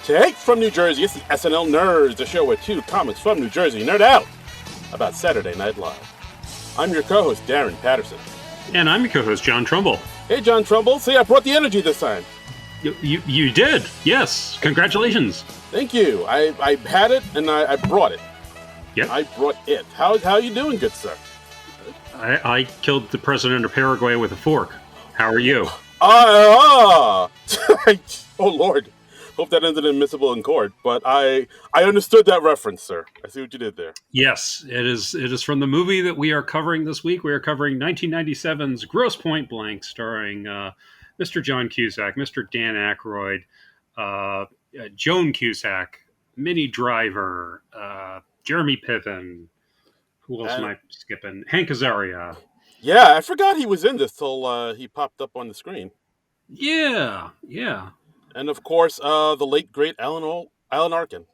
Take from New Jersey, it's the SNL Nerds, the show where two comics from New Jersey nerd out about Saturday Night Live. I'm your co-host, Darren Patterson. And I'm your co-host, John Trumbull. Hey, John Trumbull. See, I brought the energy this time. You did, yes. Congratulations. Thank you. I had it, and I brought it. Yep. I brought it. How you doing, good sir? I killed the president of Paraguay with a fork. How are you? Oh, Lord. Hope that ended admissible in court. But I understood that reference, sir. I see what you did there. Yes, it is from the movie that we are covering this week. We are covering 1997's Grosse Pointe Blank, starring Mr. John Cusack, Mr. Dan Aykroyd, Joan Cusack, Minnie Driver, Jeremy Piven. Who else am I skipping? Hank Azaria. Yeah, I forgot he was in this till he popped up on the screen. Yeah. And of course, the late great Alan Arkin.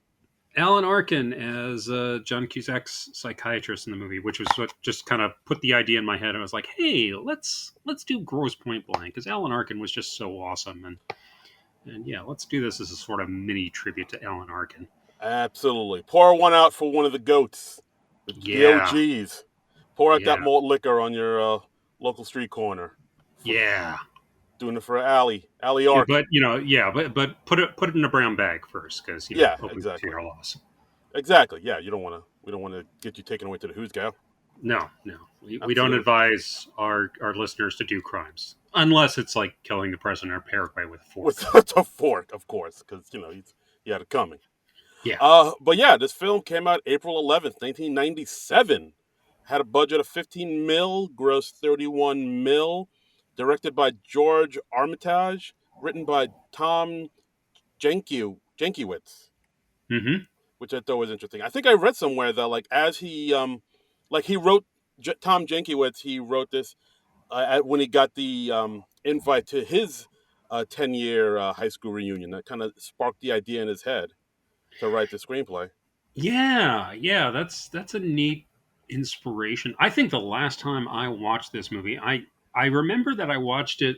Alan Arkin as John Cusack's psychiatrist in the movie, which was what just kind of put the idea in my head. I was like, hey, let's do Grosse Pointe Blank, because Alan Arkin was just so awesome. And yeah, let's do this as a sort of mini tribute to Alan Arkin. Absolutely. Pour one out for one of the goats. The OGs. Pour out that malt liquor on your local street corner. Yeah. Doing it for Allie Arkin. But but put it in a brown bag first, because exactly. To your loss. Exactly. Yeah, we don't want to get you taken away to the Who's Gal. No. We don't advise our listeners to do crimes unless it's like killing the president of Paraguay with a fork. With a fork, of course, because he had it coming. Yeah. But yeah, this film came out April 11th, 1997. Had a budget of $15 million, grossed $31 million. Directed by George Armitage, written by Tom Jankiewicz, which I thought was interesting. I think I read somewhere that Tom Jankiewicz, he wrote this when he got the invite to his 10-year high school reunion. That kind of sparked the idea in his head to write the screenplay. Yeah, that's a neat inspiration. I think the last time I watched this movie, I remember that I watched it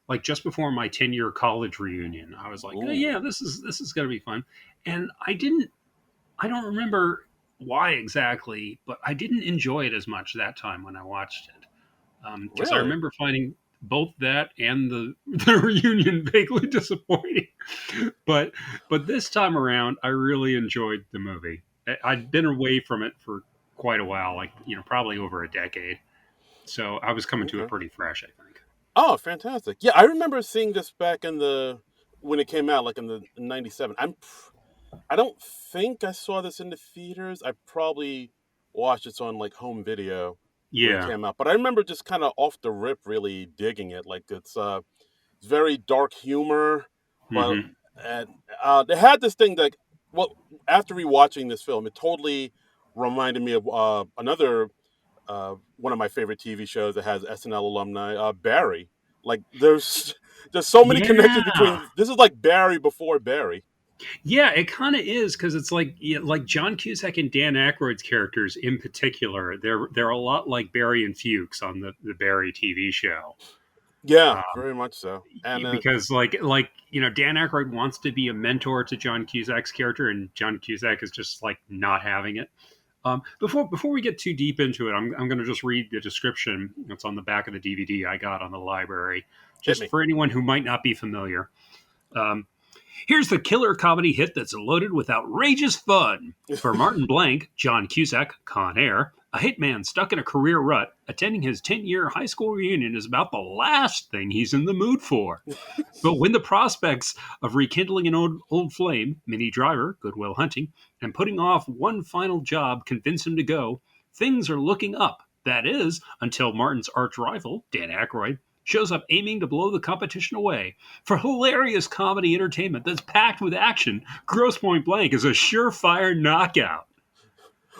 like just before my 10-year college reunion. I was like, oh, yeah, this is going to be fun. And I don't remember why exactly, but I didn't enjoy it as much that time when I watched it. Because I remember finding both that and the reunion vaguely disappointing. But this time around, I really enjoyed the movie. I'd been away from it for quite a while, probably over a decade. So I was coming to it pretty fresh, I think. Oh, fantastic. Yeah, I remember seeing this back when it came out, like in 97. I don't think I saw this in the theaters. I probably watched it on home video when it came out. But I remember just kind of off the rip really digging it. Like it's very dark humor. But they had this thing that, after rewatching this film, it totally reminded me of another one of my favorite TV shows that has SNL alumni, Barry. Like there's so many connections between. This is like Barry before Barry. Yeah, it kind of is, because it's like John Cusack and Dan Aykroyd's characters in particular. They're a lot like Barry and Fuchs on the Barry TV show. Yeah, very much so. And because Dan Aykroyd wants to be a mentor to John Cusack's character, and John Cusack is just not having it. Before we get too deep into it, I'm going to just read the description that's on the back of the DVD I got on the library, just for anyone who might not be familiar. Here's the killer comedy hit that's loaded with outrageous fun. For Martin Blank, John Cusack, Con Air, a hitman stuck in a career rut, attending his 10-year high school reunion is about the last thing he's in the mood for. But when the prospects of rekindling an old flame, Minnie Driver, Good Will Hunting, and putting off one final job convince him to go, things are looking up. That is, until Martin's arch rival, Dan Aykroyd, shows up aiming to blow the competition away. For hilarious comedy entertainment that's packed with action, Grosse Pointe Blank is a surefire knockout.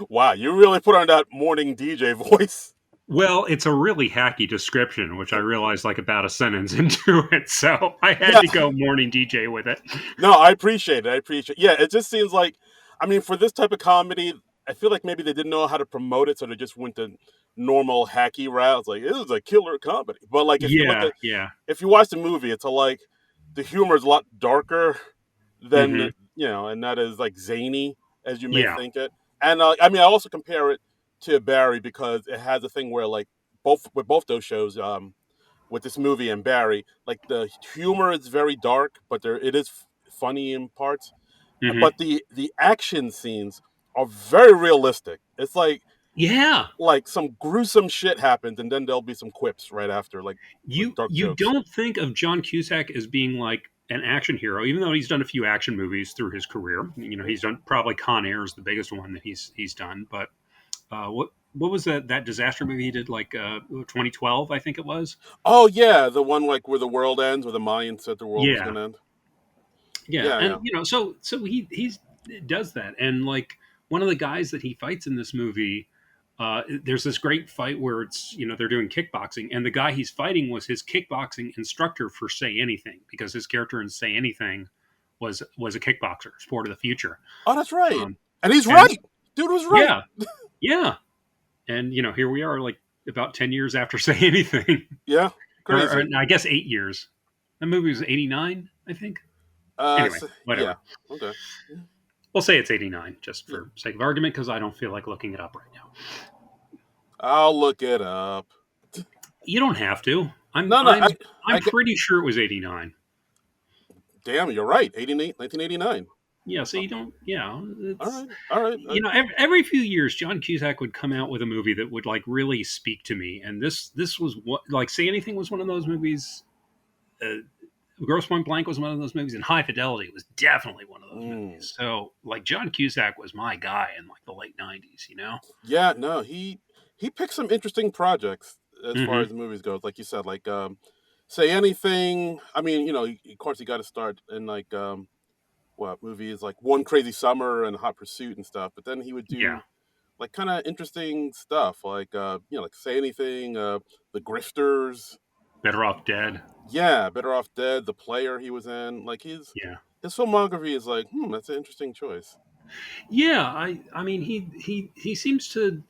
Wow, you really put on that morning DJ voice. Well, it's a really hacky description, which I realized about a sentence into it, so I had to go morning DJ with it. No, I appreciate it. Yeah, it just seems like, for this type of comedy, I feel like maybe they didn't know how to promote it, so they just went the normal hacky route. It's like, this is a killer comedy. But if you watch the movie, it's the humor is a lot darker than and not as like zany as you may Yeah. think it. And I mean, I also compare it to Barry because it has a thing where like both those shows, with this movie and Barry, like the humor is very dark, but it is funny in parts. Hmm. But the action scenes are very realistic. It's Yeah. like some gruesome shit happens, and then there'll be some quips right after, like with dark You jokes. don't think of John Cusack as being like an action hero, even though he's done a few action movies through his career. He's done probably Con Air is the biggest one that he's done. But what was that disaster movie he did, like 2012, I think it was. Oh yeah, the one like where the world ends, where the Mayans said the world was Yeah, gonna end. yeah, Yeah, and yeah. so he's does that, and like one of the guys that he fights in this movie. There's this great fight where it's they're doing kickboxing, and the guy he's fighting was his kickboxing instructor for Say Anything, because his character in Say Anything was a kickboxer, sport of the future. Oh, that's right. Um, And he's and right. Dude was right. yeah, yeah, and here we are, like about 10 years after Say Anything, Yeah, or crazy. no, I guess 8 years. That movie was '89, I think. Anyway, Yeah. whatever. Okay. We'll say it's '89 just Yeah. for sake of argument, because I don't feel like looking it up right now. I'll look it up. You don't have to. I'm No, no. I'm I I'm get. pretty sure it was '89. Damn, you're right. 88, 1989. Yeah, so Uh, you don't. Yeah, all it's right. All right. every few years, John Cusack would come out with a movie that would like really speak to me, and this was what, like, Say Anything was one of those movies. Uh, Grosse Point Blank was one of those movies, and High Fidelity was definitely one of those Mm. movies. So like John Cusack was my guy in like the late '90s. Yeah. No. He picked some interesting projects as far Hmm. as the movies goes. Like you said, like say anything. I mean, of course, he got to start in like what movies like One Crazy Summer and Hot Pursuit and stuff. But then he would Yeah, do like kind of interesting stuff, like like Say Anything, The Grifters. Better Off Dead. Yeah, Better Off Dead, The Player he was in. Like Yeah. his filmography is like, that's an interesting choice. Yeah, I mean he seems to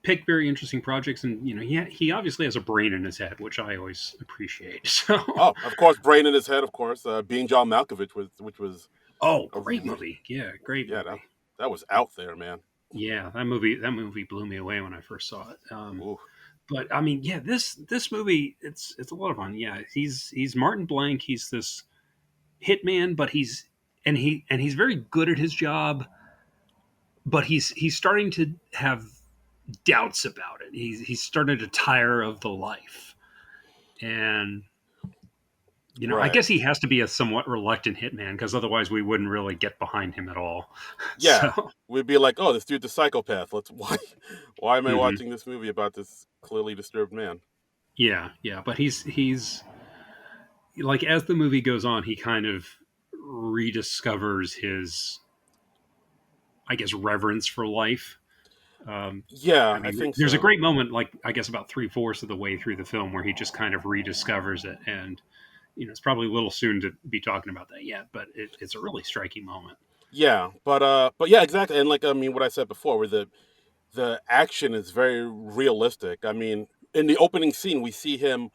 pick very interesting projects, and he obviously has a brain in his head, which I always appreciate. So, Oh, of course, Brain in His Head, of course. Being John Malkovich was, which was oh, a, great movie. Yeah, great yeah, movie. that was out there, man. Yeah, that movie blew me away when I first saw it. Ooh, But I mean, yeah, this movie it's a lot of fun. Yeah, he's Martin Blank. He's this hitman, but he's very good at his job. But he's starting to have doubts about it. He's starting to tire of the life, and I right. guess he has to be a somewhat reluctant hitman, because otherwise we wouldn't really get behind him at all. Yeah, So, we'd be like, oh, this dude's a psychopath. Why am I mhm. watching this movie about this clearly disturbed man? Yeah, yeah, but he's like, as the movie goes on, he kind of rediscovers his, I guess, reverence for life. I Yeah, I mean, think there's a so. great moment, like I guess about 3/4 of the way through the film, where he just kind of rediscovers it, and it's probably a little soon to be talking about that yet, but it's a really striking moment. Yeah, but yeah, exactly. And like I mean, what I said before, where the action is very realistic. I mean, in the opening scene, we see him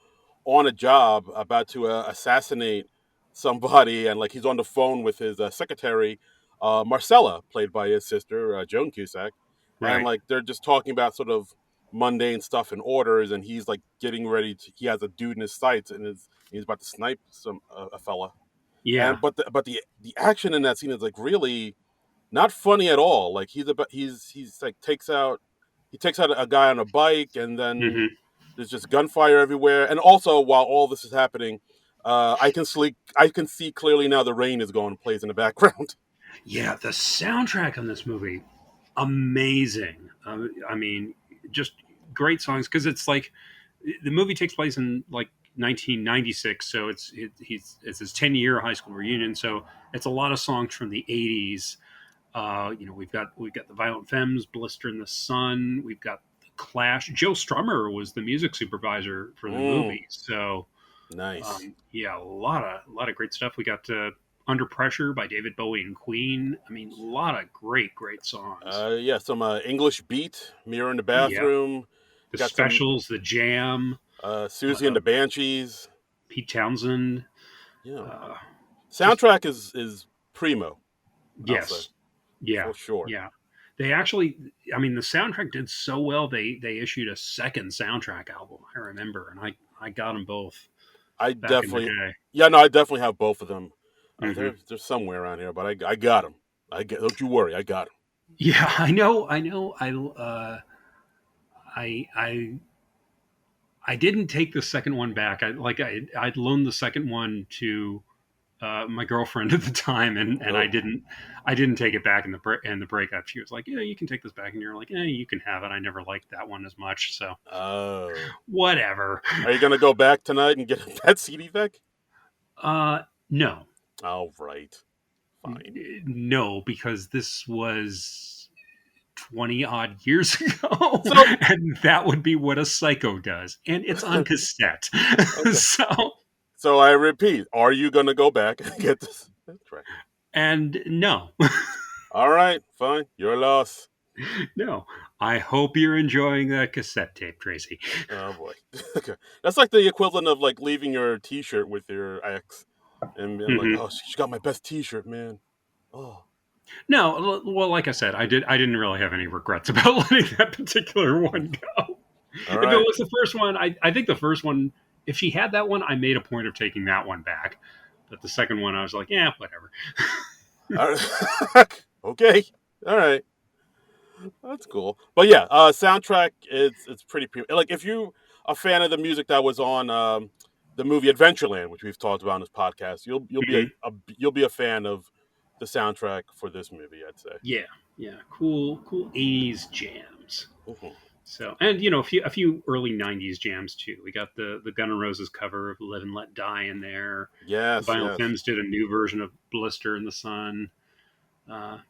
on a job about to assassinate somebody, and like he's on the phone with his secretary, Marcella, played by his sister Joan Cusack, and Right? like they're just talking about sort of mundane stuff and orders, and he's like getting ready to. He has a dude in his sights, and he's about to snipe a fella. Yeah. And but the action in that scene is like really not funny at all. Like he's like takes out a guy on a bike, and then Hmm. there's just gunfire everywhere. And also, while all this is happening, I can see clearly now the rain is going plays in the background. Yeah, the soundtrack on this movie, amazing. I mean, just great songs, because it's like the movie takes place in like 1996, so it's his 10-year high school reunion. So it's a lot of songs from the '80s. We've got the Violent Femmes, Blister in the Sun. We've got the Clash. Joe Strummer was the music supervisor for the Mm, movie. So nice. yeah, a lot of great stuff. We got Under Pressure by David Bowie and Queen. I mean, a lot of great songs. Yeah, some English beat, Mirror in the Yeah, Bathroom. the Got some Specials, the Jam, Susie and uh, the Banshees. Pete Townsend. Yeah, Uh, just soundtrack is primo. I'll say Yes. Yeah. for sure. Yeah. They actually, I mean, the soundtrack did so well. They issued a second soundtrack album. I remember, and I got them both I back in the definitely, day. yeah, no, I definitely have both of them. Hmm. They're somewhere around here, but I got them. Don't you worry, I got them. Yeah, I know. I know. I I didn't take the second one back. I'd loaned the second one to my girlfriend at the time, and Oh, I didn't take it back in the breakup. She was like, "Yeah, you can take this back," and you're like, "Yeah, you can have it." I never liked that one as much, so oh, whatever. are you gonna go back tonight and get that CD back? No, All right, fine. no, because this was 20 odd years ago, So, and that would be what a psycho does, and it's on cassette. okay. So, So I repeat, are you gonna go back and get this track? and no. All right, fine. Your loss. No, I hope you're enjoying that cassette tape, Tracy. Oh boy. Okay. That's like the equivalent of like leaving your T-shirt with your ex and being like, Hmm. "Oh, she got my best T-shirt, man." Oh, No, well, like I said, I didn't really have any regrets about letting that particular one go. all If it right. was the first one, I think the first one, if she had that one, I made a point of taking that one back. But the second one, I was like, yeah, whatever. All right. Okay. All right. That's cool. But yeah, soundtrack it's pretty like if you a fan of the music that was on the movie Adventureland, which we've talked about on this podcast, you'll be Hmm. you'll be a fan of the soundtrack for this movie, I'd say. Yeah, yeah, cool 80s jams. Mhm. So, and a few early '90s jams too. We got the Gun N' Roses cover of "Live and Let Die" in there. The Yes, Vinyl yes. Femmes did a new version of "Blister in the Sun."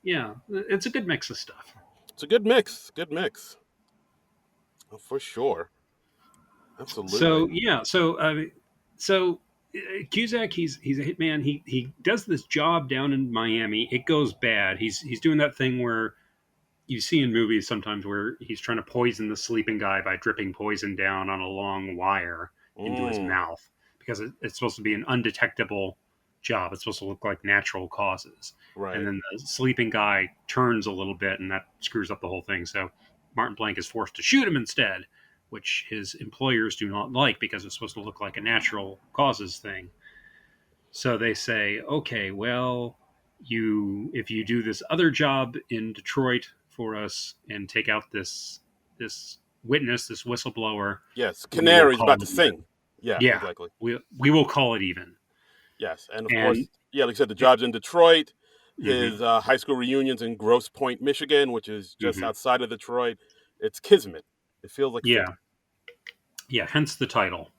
Yeah, it's a good mix of stuff. It's a good mix. Good mix. Oh, for sure. Absolutely. So yeah, so Cusack, he's a hitman. He does this job down in Miami. It goes bad. He's doing that thing where you see in movies sometimes where he's trying to poison the sleeping guy by dripping poison down on a long wire into his Mm, mouth because it's supposed to be an undetectable job. It's supposed to look like natural causes. And right. then the sleeping guy turns a little bit and that screws up the whole thing. So Martin Blank is forced to shoot him instead, which his employers do not like because it's supposed to look like a natural causes thing. So they say, okay, well, you if you do this other job in Detroit for us and take out this witness, this whistleblower, Yes. we will Canary's call about to it even. sing. Yeah, Yeah, exactly. we will call it even. Yes. And of And course, yeah, like I said, the job's in Detroit. hmm His high school reunion's in Grosse Pointe, Michigan, which is just hmm outside of Detroit. It's Kismet. It feels like fate. yeah, yeah. Hence the title,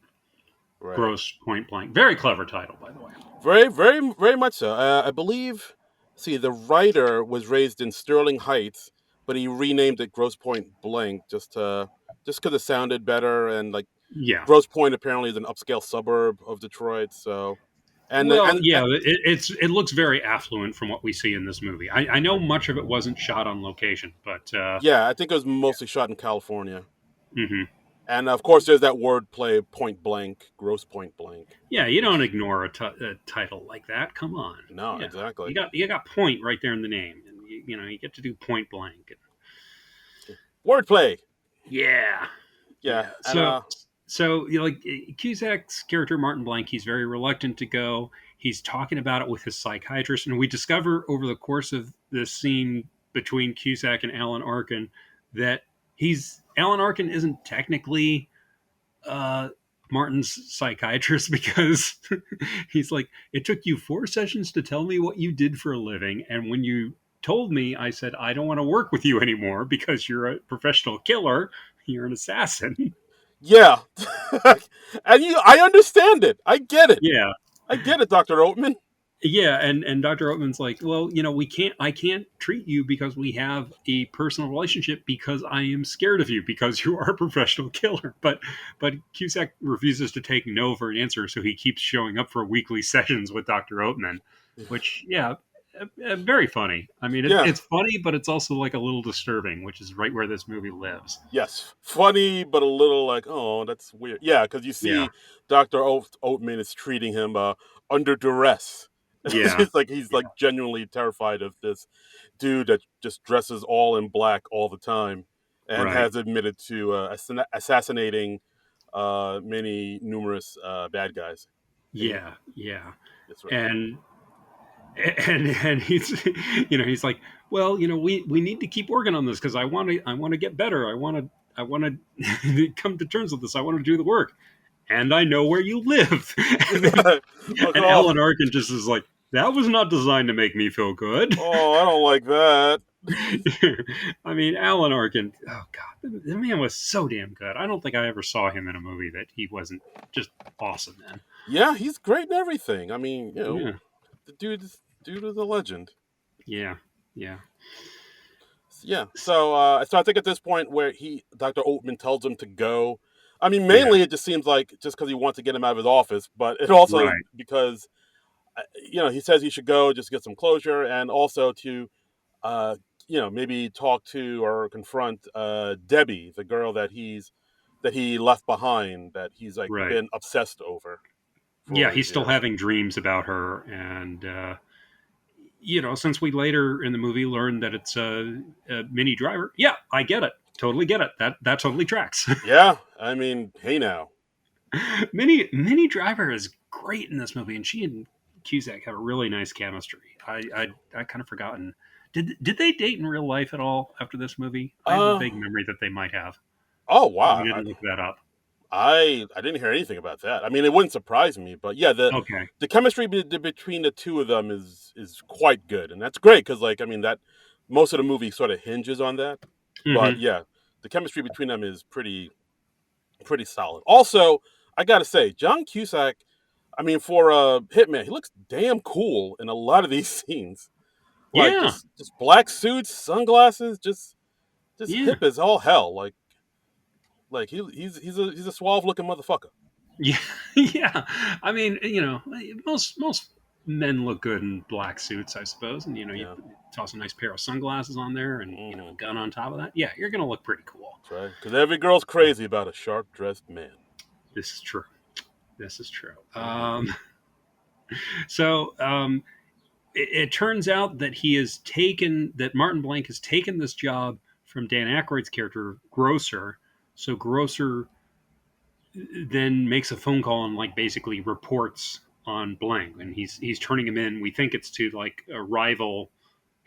Right. Gross Point Blank. Very clever title, by the way. Very, very, very much so. I believe, see, the writer was raised in Sterling Heights, but he renamed it Grosse Pointe Blank just because it sounded better. And like Yeah. Grosse Pointe apparently is an upscale suburb of Detroit. So, and Well, and yeah, it looks very affluent from what we see in this movie. I know much of it wasn't shot on location, but yeah, I think it was mostly shot in California. hmm And of course, there's that word play, point blank, Grosse Pointe Blank, yeah, you don't which ignore a title like that. Come on, no, yeah, exactly you got point right there in the name, and you get to do point blank. wordplay. Yeah, Yeah, yeah. and So like Cusack's character Martin Blank, he's very reluctant to go. He's talking about it with his psychiatrist, and we discover over the course of this scene between Cusack and Alan Arkin that he's Alan Arkin isn't technically uh, Martin's psychiatrist because he's like, it took you 4 sessions to tell me what you did for a living, and when you told me, I said I don't want to work with you anymore because you're a professional killer, you're an assassin. yeah, and I understand it. I get it. Yeah, I get it, Doctor Oatman. yeah, and Dr. Oatman's like, well, I can't treat you because we have a personal relationship because I am scared of you because you are a professional killer. But Cusack refuses to take no for an answer, so he keeps showing up for weekly sessions with Dr. Oatman, which yeah, very funny. I mean, Yeah, it's funny, but it's also like a little disturbing, which is right where this movie lives. yes, funny, but a little like, oh, that's weird. Yeah, because you Yeah. see, Doctor Oatman is treating him under duress, Yeah, It's like he's yeah, like genuinely terrified of this dude that just dresses all in black all the time, and right. has admitted to assassinating many numerous bad guys. He, Yeah, yeah. that's right. And and he's he's like, well, we need to keep working on this because I want to get better. I want to come to terms with this. I want to do the work, and I know where you live. Like, And oh, Alan Arkin just is like, that was not designed to make me feel good. oh, I don't like that. I mean, Alan Arkin. Oh God, the man was so damn good. I don't think I ever saw him in a movie that he wasn't just awesome in. Yeah, he's great in everything. I mean, Yeah, the dude is a legend. yeah, yeah. Yeah. So I think at this point where Dr. Oatman tells him to go. I mean, Yeah, mainly it just seems like just because he wants to get him out of his office, but it also is right. because he says he should go just get some closure, and also to uh, maybe talk to or confront Debbie, the girl that he left behind, that he's like Right. been obsessed over for all Yeah, these he's still years. having dreams about her, and since we later in the movie learned that it's a Mini Driver, yeah, I get it, totally get it. That totally tracks. Yeah, I mean, hey now. Mini Driver is great in this movie, and she and Cusack have a really nice chemistry. I kind of forgotten. Did they date in real life at all after this movie? I have a Uh vague memory that they might have, oh but we wow. didn't look that up. I didn't hear anything about that. I mean, it wouldn't surprise me, but yeah, Okay. the chemistry between the two of them is quite good, and that's great because like I mean that most of the movie sort of hinges on that. But Hmm. yeah, the chemistry between them is pretty solid. Also, I gotta say, John Cusack. I mean, for a hitman, he looks damn cool in a lot of these scenes. Like Yeah. just black suits, sunglasses, just Yeah. hip as all hell. Like he's a suave looking motherfucker. Yeah, yeah. I mean, most men look good in black suits, I suppose, and you Yeah. toss a nice pair of sunglasses on there, and a Hmm. gun on top of that. Yeah, you're gonna look pretty cool. That's right. Because every girl's crazy about a sharp dressed man. This is true. This is true. Hmm. So it turns out that that Martin Blank has taken this job from Dan Aykroyd's character Grosser. So Grosser then makes a phone call and like basically reports on Blank, and he's turning him in. We think it's to like a rival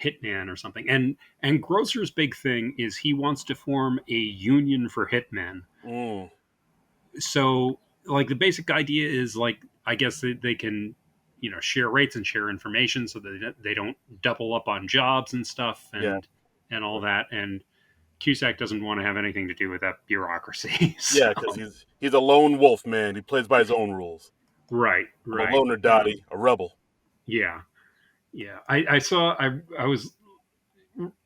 hitman or something. And Grosser's big thing is he wants to form a union for hitmen. Mm. So like the basic idea is like I guess they can share rates and share information so that they don't double up on jobs and stuff Yeah. and all that. And Cusack doesn't want to have anything to do with that bureaucracy. Yeah, So because he's a lone wolf man. He plays by his own rules. right, I'm a right. loner Dottie, a rebel. Yeah, yeah. I saw.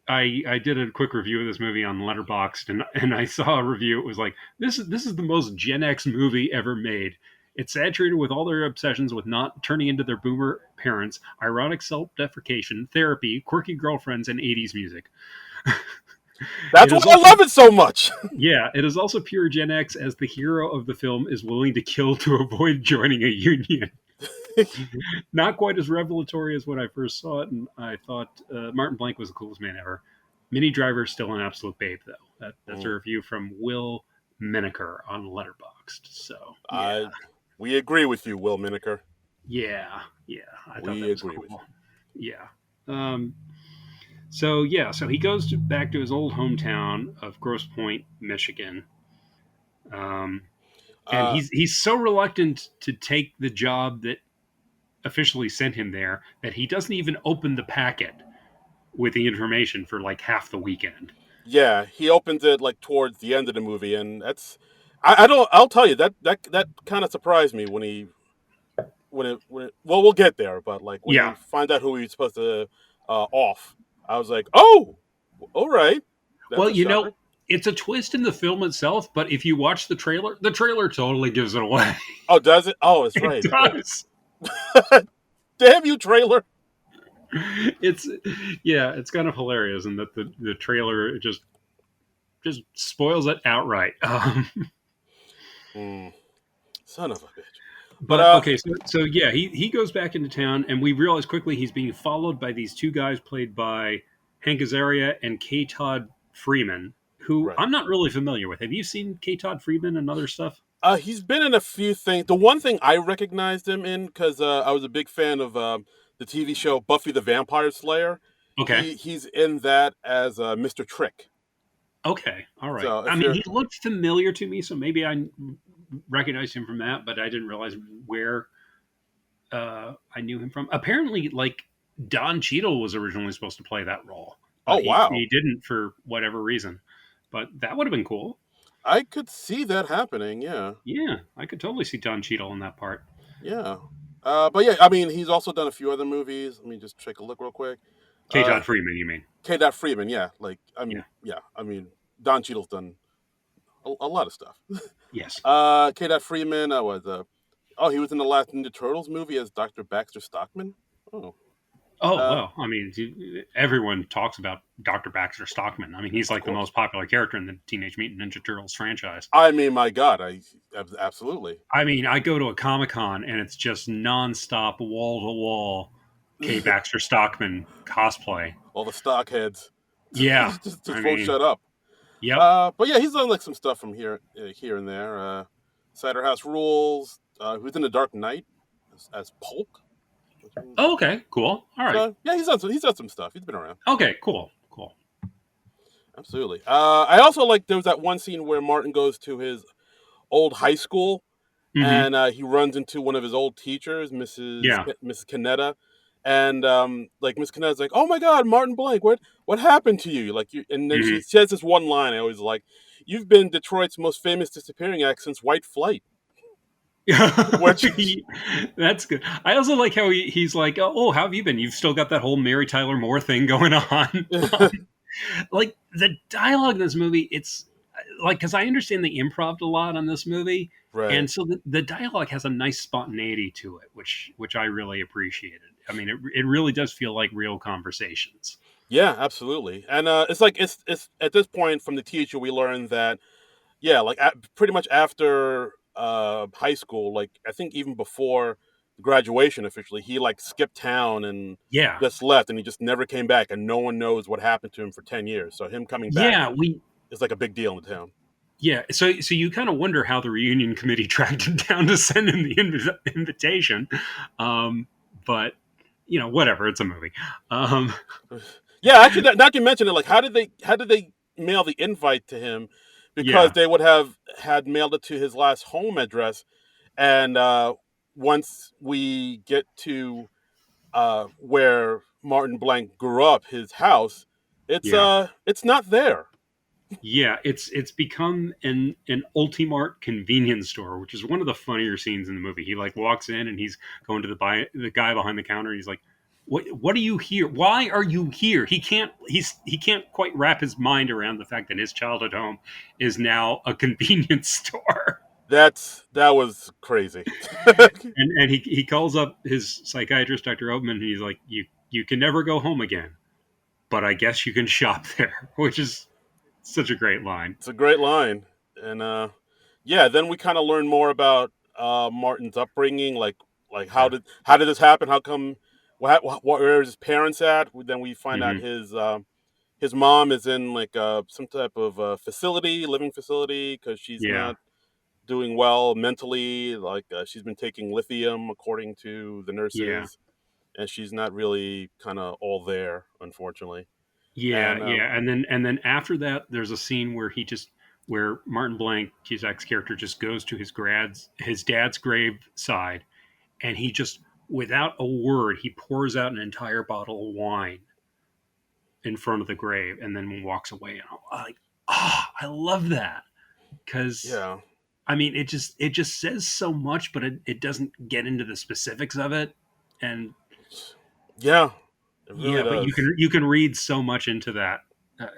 I did a quick review of this movie on Letterboxd, and I saw a review. It was like this is the most Gen X movie ever made. It's saturated with all their obsessions with not turning into their boomer parents, ironic self-deprecation, therapy, quirky girlfriends, and '80s music. That's It why is I also love it so much. yeah, it is also pure Gen X as the hero of the film is willing to kill to avoid joining a union. Not quite as revelatory as when I first saw it, and I thought Martin Blank was the coolest man ever. Mini Driver is still an absolute babe, though. That's a Mm. review from Will Menaker on Letterboxd. So I We agree with you, Will Miniker. yeah, I thought We that was agree with cool. Yeah. Um, so he goes back to his old hometown of Grosse Pointe, Michigan. Um, you. and he's so reluctant to take the job that officially sent him there that he doesn't even open the packet with the information for like half the weekend. Yeah, he opens it like towards the end of the movie, and I don't. I'll tell you that kind of surprised me well, we'll get there, but like when Yeah. he finds out who he's supposed to off, I was like, oh, all right, that's Well, a shocker. it's a twist in the film itself, but if you watch the trailer totally gives it away. Oh, does it? Oh, it's It right. does. Damn you, trailer. It's yeah, it's kind of hilarious, and that the trailer just spoils it outright. Mm, son of a bitch. But But okay, so yeah, he goes back into town, and we realize quickly he's being followed by these two guys played by Hank Azaria and K. Todd Freeman, who right. I'm not really familiar with. Have you seen K. Todd Freeman and other stuff? He's been in a few things. The one thing I recognized him in, because I was a big fan of the TV show Buffy the Vampire Slayer. Okay. He's in that as Mr. Trick. Okay. All right. So I if mean, you're he looked familiar to me, so maybe I recognized him from that, but I didn't realize where I knew him from. Apparently, like Don Cheadle was originally supposed to play that role, but oh he wow, didn't for whatever reason. But that would have been cool. I could see that happening. Yeah, Yeah, I could totally see Don Cheadle in that part. yeah. But yeah, I mean, he's also done a few other movies. Let me just take a look real quick. K. Uh, Todd Freeman, you mean? K. Dot Freeman, yeah, like Yeah. yeah, I mean, Don Cheadle's done a lot of stuff. Yes. K. Dot Freeman was oh, he was in the last Ninja Turtles movie as Dr. Baxter Stockman. Oh, Oh uh, well, I mean, everyone talks about Dr. Baxter Stockman. I mean, he's of like the course. most popular character in the Teenage Mutant Ninja Turtles franchise. I mean, my God, absolutely I mean, I go to a Comic Con and it's just nonstop, wall to wall, K. Baxter Stockman cosplay. all the stockheads Yeah, I just won't mean, shut up. yep. But yeah, he's done like some stuff from here and there. Cider House Rules. He was in The Dark Knight as Polk. Oh, okay, cool. All right. So yeah, he's done some stuff. He's been around. Okay, cool, cool. Absolutely. I also like there was that one scene where Martin goes to his old high school Hmm. and he runs into one of his old teachers, Yeah. Mrs. Canetta, and like Miss Canetta's like, "Oh my God, Martin Blank, what happened to you?" Like you, and then she Hmm. says this one line I always like, "You've been Detroit's most famous disappearing act since White Flight," which That's good. I also like how he's like, "Oh, how have you been? You've still got that whole Mary Tyler Moore thing going on." Like the dialogue in this movie, it's like because I understand they improv a lot on this movie, right. and so the dialogue has a nice spontaneity to it, which I really appreciated. I mean, it really does feel like real conversations. Yeah, absolutely. And it's like it's at this point from the teacher we learned that yeah, like pretty much after high school, like I think even before graduation officially, he like skipped town and Yeah, just left, and he just never came back, and no one knows what happened to him for 10 years. So him coming back yeah, we is like a big deal in the town. yeah. So you kind of wonder how the reunion committee tracked him down to send him the invitation, um, but whatever. It's a movie. Um, Yeah, actually, not to mention it, like how did they mail the invite to him? Because yeah, they would have had mailed it to his last home address, and once we get to where Martin Blank grew up, his house, yeah. it's not there. Yeah, it's become an Ultimart convenience store, which is one of the funnier scenes in the movie. He like walks in and he's going to the guy behind the counter and he's like, "What are you here? Why are you here?" He can't quite wrap his mind around the fact that his childhood home is now a convenience store. That was crazy. And he calls up his psychiatrist, Dr. Oatman, and he's like, "You can never go home again, but I guess you can shop there," which is such a great line. It's a great line, and yeah, then we kind of learn more about Martin's upbringing, like Yeah. how did this happen? How come? Where is his parents at? Then we find out Hmm. his mom is in like some type of living facility, because she's Yeah. not doing well mentally. Like she's been taking lithium, according to the Yeah. nurses, and she's not really kind of all there, unfortunately. Yeah, And yeah, and then after that, there's a scene where Martin Blank, Cusack's character, just goes to his dad's grave side, and he just without a word he pours out an entire bottle of wine in front of the grave, and then walks away. And I'm like, I love that because yeah, I mean it just says so much, but it doesn't get into the specifics of it, and yeah, it really yeah, but you does. can read so much into that.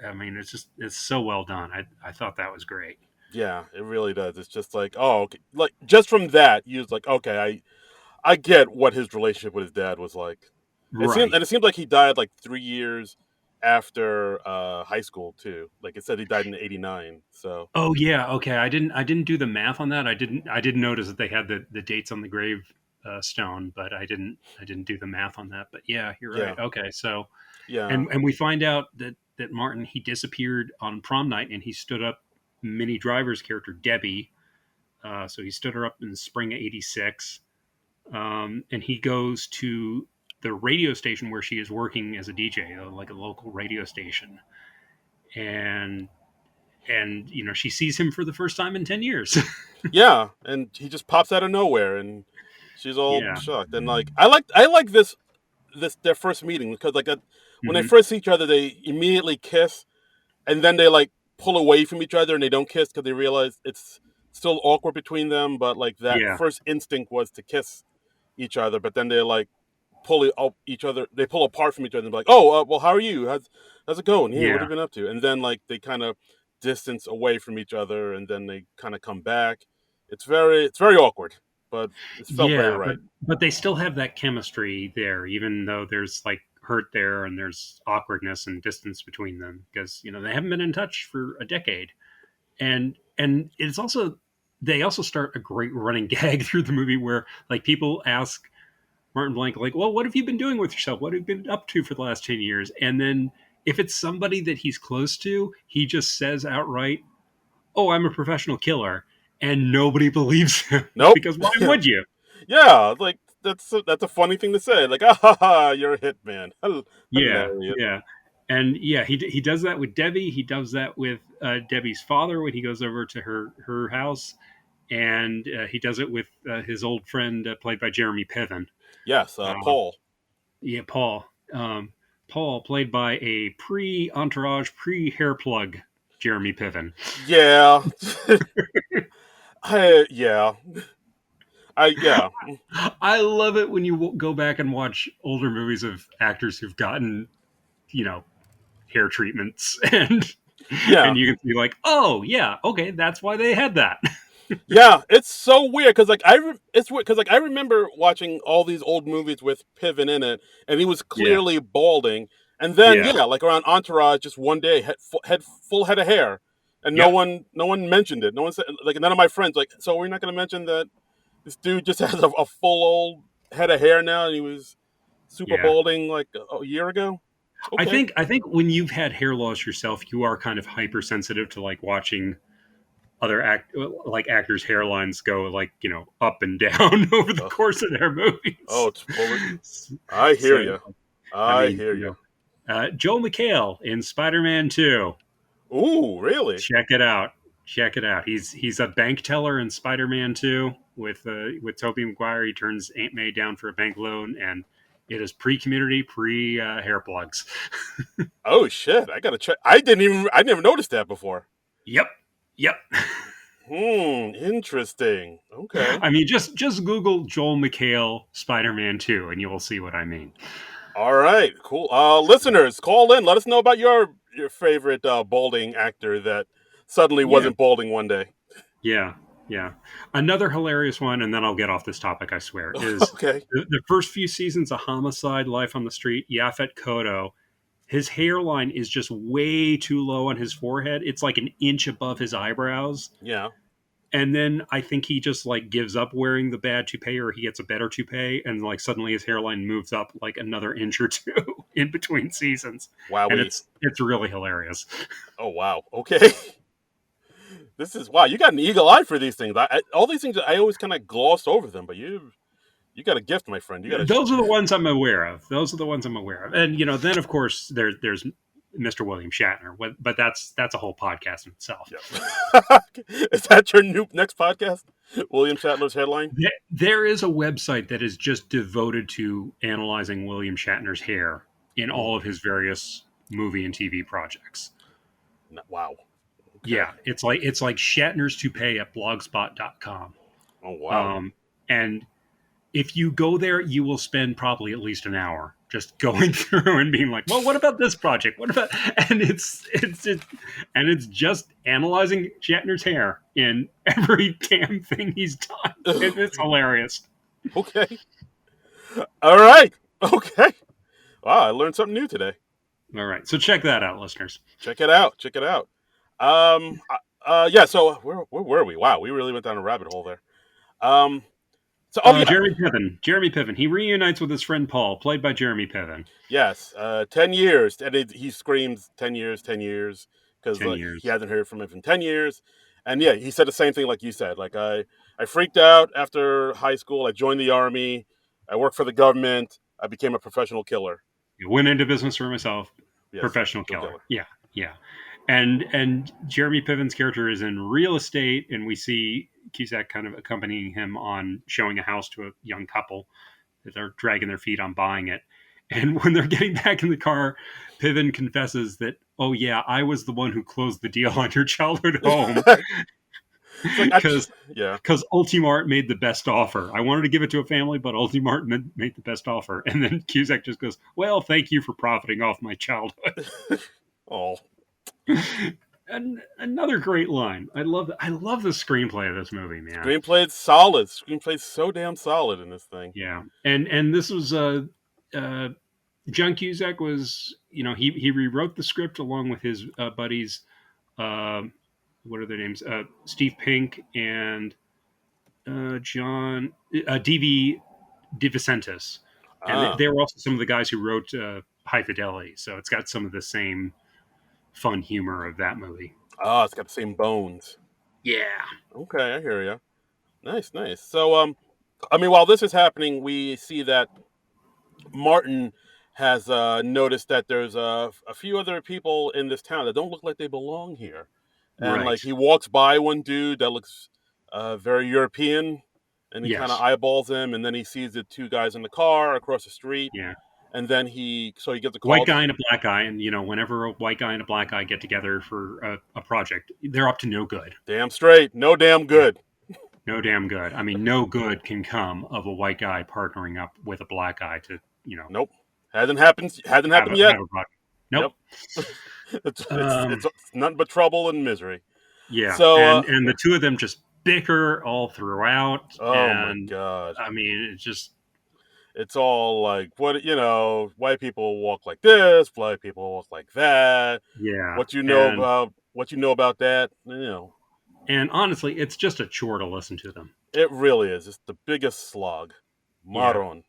I mean, it's so well done. I thought that was great. Yeah, it really does. It's just like, oh, okay. Like just from that, you was like, okay, I get what his relationship with his dad was like. Right. It seemed like he died like 3 years after high school too. Like it said, he died in '89. So Oh yeah, okay. I didn't do the math on that. I didn't notice that they had the dates on the grave stone, but I didn't do the math on that. But yeah, you're yeah, right. Okay, so yeah, and we find out that Martin, he disappeared on prom night, and he stood up Minnie Driver's character Debbie. So he stood her up in the spring of '86, and he goes to the radio station where she is working as a DJ, like a local radio station, and she sees him for the first time in 10 years. yeah. And he just pops out of nowhere, and she's all Yeah. shocked. And like I like this their first meeting because like when they Hmm. first see each other, they immediately kiss, and then they like pull away from each other and they don't kiss because they realize it's still awkward between them. But like that Yeah. first instinct was to kiss each other, but then they like each other. They pull apart from each other and be like, "Oh, well, how are you? How's it going? Yeah, what Yeah. have you been up to?" And then like they kind of distance away from each other, and then they kind of come back. It's very awkward, but it felt very Yeah, but right. but they still have that chemistry there, even though there's like hurt there and there's awkwardness and distance between them because they haven't been in touch for a decade. And it's also they also start a great running gag through the movie where like people ask Martin Blank like, "Well, what have you been doing with yourself? What have you been up to for the last 10 years?" And then if it's somebody that he's close to, he just says outright, "Oh, I'm a professional killer." And nobody believes him Nope. because why would you? Yeah, like that's a funny thing to say. Like, ah ha ha, you're a hitman. Yeah, Hilarious. yeah, and yeah, he does that with Debbie. He does that with Debbie's father when he goes over to her house, and he does it with his old friend played by Jeremy Piven. Yes, Uh, Paul. yeah, Paul. Paul played by a pre-entourage, pre-hair plug Jeremy Piven. Yeah, yeah, yeah. I love it when you go back and watch older movies of actors who've gotten you know hair treatments and Yeah, you can see like, oh yeah, okay, that's why they had that. yeah. It's so weird because it's weird because like I remember watching all these old movies with Piven in it, and he was Yeah, clearly balding. And then yeah, yeah, like around Entourage, just one day had full head of hair, and no yep, one no one mentioned it. No one said like none of my friends like. So we're not going to mention that this dude just has a full old head of hair now, and he was super yeah. balding like a year ago. I Okay. think I think when you've had hair loss yourself, you are kind of hypersensitive to like watching other actors' hairlines go like up and down over the Uh, course of their oh, movies. it's forward. I hear So you. I I mean, hear you. Joel McHale in Spider-Man 2. Ooh, really? Check it out. Check it out. He's a bank teller in Spider-Man 2 with Tobey Maguire. He turns Aunt May down for a bank loan, and it is pre-community, pre hair plugs. Oh shit! I gotta check. I never noticed that before. Yep, yep. Interesting. Okay. I mean, just Google Joel McHale Spider-Man 2, and you will see what I mean. All right. Cool. Listeners, call in. Let us know about your favorite balding actor that suddenly Yeah, wasn't balding one day. yeah, yeah. Another hilarious one, and then I'll get off this topic. I swear, is Okay. the first few seasons of Homicide: Life on the Street. Yaphet Kotto, his hairline is just way too low on his forehead. It's like an inch above his eyebrows. Yeah. And then I think he just like gives up wearing the bad toupee, or he gets a better toupee, and like suddenly his hairline moves up like another inch or two in between seasons, and Wowie. it's really hilarious. Oh wow. Okay. This is wow. You got an eagle eye for these things. All these things I always kind of glossed over them, but you got a gift, my friend. You got a. Those are the ones I'm aware of. Those are the ones I'm aware of, and then of course there's Mr. William Shatner, but that's a whole podcast in itself. Yeah. Is that your next podcast? William Shatner's headline. There is a website that is just devoted to analyzing William Shatner's hair in Mm. all of his various movie and TV projects. Wow. Okay. Yeah, it's like Shatner's toupee at blogspot.com. Oh wow. Um, and if you go there, you will spend probably at least an hour just going through and being like, "Well, what about this project? What about?" And it's just analyzing Shatner's hair in every damn thing he's done. It's hilarious. Okay. All right. Okay. Wow, I learned something new today. All right. So check that out, listeners. Check it out. Check it out. Yeah. So where were we? Wow, we really went down a rabbit hole there. Um, so oh yeah, Jeremy Piven. Jeremy Piven. He reunites with his friend Paul, played by Jeremy Piven. yes. 10 years, and he screams 10 years, 10 years, because 10 years. he hasn't heard from him in 10 years. And yeah, he said the same thing like you said. Like I freaked out after high school. I joined the army. I worked for the government. I became a professional killer. He went into business for himself. Yes, Professional real killer. killer. Yeah, yeah. And Jeremy Piven's character is in real estate, and we see Cusack kind of accompanying him on showing a house to a young couple that they're dragging their feet on buying it. And when they're getting back in the car, Piven confesses that, oh yeah, I was the one who closed the deal on your childhood home It's like because yeah. Ultimart made the best offer. I wanted to give it to a family, but Ultimart made the best offer. And then Cusack just goes, well, thank you for profiting off my childhood. Oh, And another great line. I love the screenplay of this movie, man. screenplay's solid. Screenplay's so damn solid in this thing. Yeah, and this was uh, John Cusack was, he rewrote the script along with his buddies. Uh, what are their names? Steve Pink and John D.V. DeVicentis, and Ah, they were also some of the guys who wrote High Fidelity. So it's got some of the same fun humor of that movie. it's got the same bones. Yeah. Okay, I hear you. Nice, nice. So, I mean, while this is happening, we see that Martin has noticed that there's a few other people in this town that don't look like they belong here, and like Right. he walks by one dude that looks very European, and he kind of Yes. eyeballs him, and then he sees the two guys in the car across the street, Yeah. and then he gets a White call. guy and a black guy, and whenever a white guy and a black guy get together for a project, they're up to no good. Damn straight, no damn Yeah. good. No damn good. I mean, no good can come of a white guy partnering up with a black guy to, Nope, hasn't happened. Hasn't have happened yet. a project. Nope. Yep. it's, Um, it's nothing but trouble and misery. yeah, So, and the two of them just bicker all throughout, oh my and god, I mean, it's just it's all like what white people walk like this, black people walk like that. yeah, What you know about that? and honestly, it's just a chore to listen to them. It really is. It's the biggest slog. Yeah, Maron.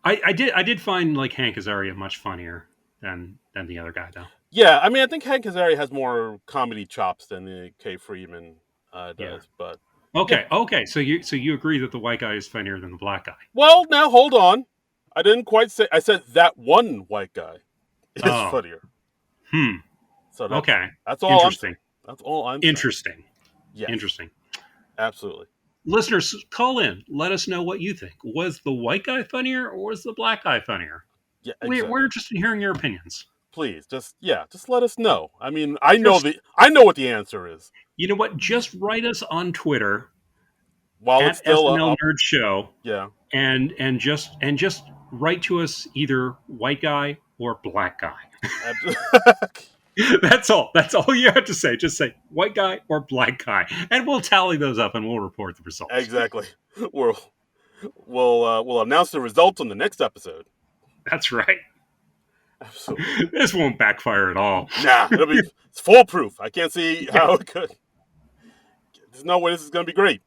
I did find like Hank Azaria much funnier than the other guy though. Yeah, I mean, I think Hank Azaria has more comedy chops than the K. Freeman Yeah. does, but yeah. Okay. So you agree that the white guy is funnier than the black guy? Well, now hold on. I didn't quite say. I said that one white guy is Oh. funnier. Hmm. So that's, Okay. That's all. Interesting. That's all I'm saying. Interesting. Yes, Interesting. absolutely. Listeners, call in. Let us know what you think. Was the white guy funnier or was the black guy funnier? Yeah, exactly. We're interested in hearing your opinions. Please, just let us know. I mean, I know Just- what the answer is. You know what? Just write us on Twitter While at it's still SNL up, Nerd Show, yeah. and just write to us either white guy or black guy. That's all. That's all you have to say. Just say white guy or black guy, and we'll tally those up and we'll report the results. Exactly. We'll announce the results on the next episode. That's right. Absolutely. This won't backfire at all. Nah, it's foolproof. I can't see how it could. There's no way this is going to be great.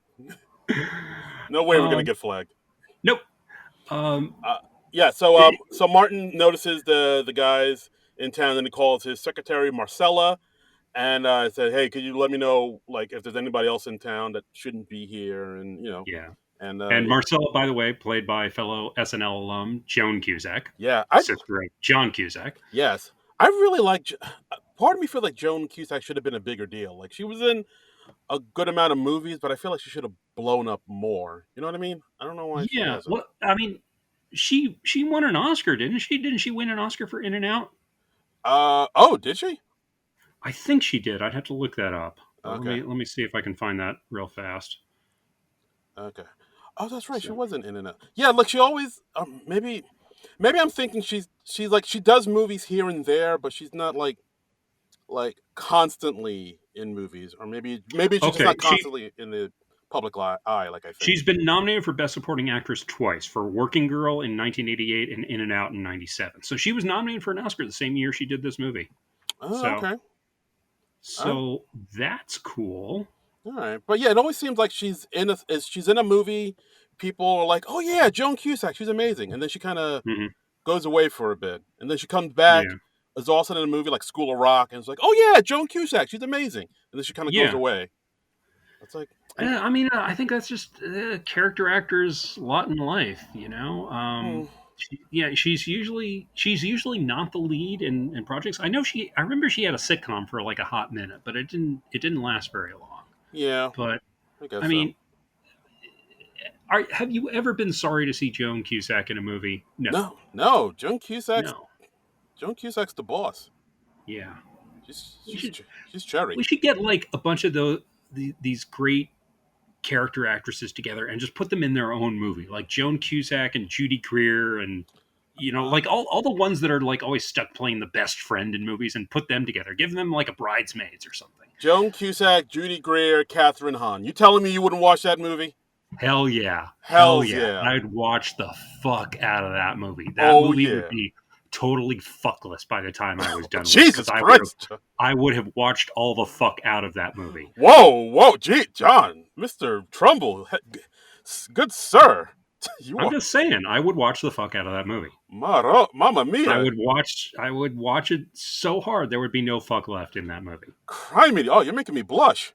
No way we're going to get flagged. Nope. Yeah. So Martin notices the guys in town, and he calls his secretary Marcella, and said, "Hey, could you let me know like if there's anybody else in town that shouldn't be here?" And Yeah. and Marcella, by the way, played by fellow SNL alum Joan Cusack. Yeah, Sister of John Cusack. Yes, I really like. Part of me feel like Joan Cusack should have been a bigger deal. Like she was in a good amount of movies, but I feel like she should have blown up more. You know what I mean? I don't know why. Yeah. Well, I mean, she won an Oscar, didn't she? Didn't she win an Oscar for In and Out? Oh, did she? I think she did. I'd have to look that up. Okay. Let me see if I can find that real fast. Okay. Oh, that's right. She wasn't in and out. Yeah, like she always. Maybe I'm thinking she's like she does movies here and there, but she's not like constantly in movies, or maybe she's just not constantly in the eye, like I think. She's been nominated for Best Supporting Actress twice, for Working Girl in 1988 and In and Out in 97. So she was nominated for an Oscar the same year she did this movie. Oh, So okay. Uh, so that's cool. all right, but yeah, it always seems like she's in a movie. People are like, "Oh yeah, Joan Cusack, she's amazing," and then she kind of Hmm. goes away for a bit, and then she comes back. Yeah. Is also in a movie like School of Rock, and it's like, "Oh yeah, Joan Cusack, she's amazing," and then she kind of goes Yeah. away. It's like, and I mean, I think that's just character actors' lot in life, you know. hmm, Yeah, she's usually not the lead in projects. I know I remember she had a sitcom for like a hot minute, but it didn't last very long. yeah, But I guess I so. mean, have you ever been sorry to see Joan Cusack in a movie? No, No, no, no. Joan Cusack's the boss. Yeah, She's we she's should ch- she's cherry. we should get like a bunch of these great character actresses together and just put them in their own movie, like Joan Cusack and Judy Greer, and Uh, like all the ones that are like always stuck playing the best friend in movies, and put them together. Give them like a Bridesmaids or something. Joan Cusack, Judy Greer, Catherine Hahn. You telling me you wouldn't watch that movie? Hell yeah, hell Hell's yeah! yeah. I'd watch the fuck out of that movie. That Oh movie would yeah. be totally fuckless by the time I was done with it, because Jesus Christ. I would have watched all the fuck out of that movie. Whoa, gee, John, Mr. Trumbull, good sir. You I'm are just saying, I would watch the fuck out of that movie. Mamma I Mia. would watch. I would watch it so hard there would be no fuck left in that movie. Criminy. Oh, you're making me blush.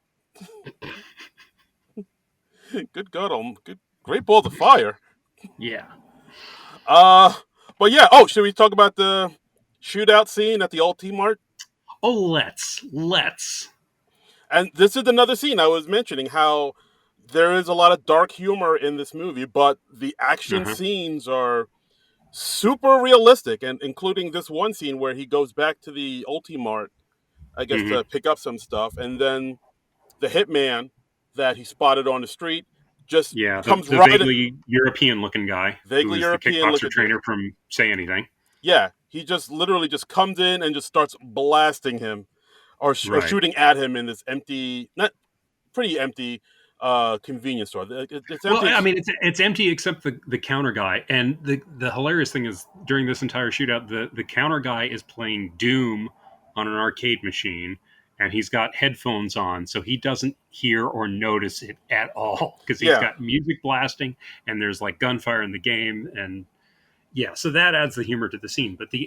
Good God, good, great balls of fire. Yeah. Uh, but yeah. Oh, should we talk about the shootout scene at the Ulti Mart? Oh, let's. And this is another scene I was mentioning how there is a lot of dark humor in this movie, but the action Uh-huh. scenes are super realistic, and including this one scene where he goes back to the Ultimart, I guess, Hmm. to pick up some stuff, and then the hitman that he spotted on the street just Yeah, comes the right, vaguely European looking guy who vaguely is the European kickboxer looking dude. trainer from Say Anything. Yeah, he just literally just comes in and just starts blasting him or Right. shooting at him in this empty, not pretty empty, convenience store. It's Well, empty. I mean, it's empty except the counter guy, and the hilarious thing is during this entire shootout, the counter guy is playing Doom on an arcade machine, and he's got headphones on, so he doesn't hear or notice it at all because he's Yeah, got music blasting, and there's like gunfire in the game, and yeah, so that adds the humor to the scene. But the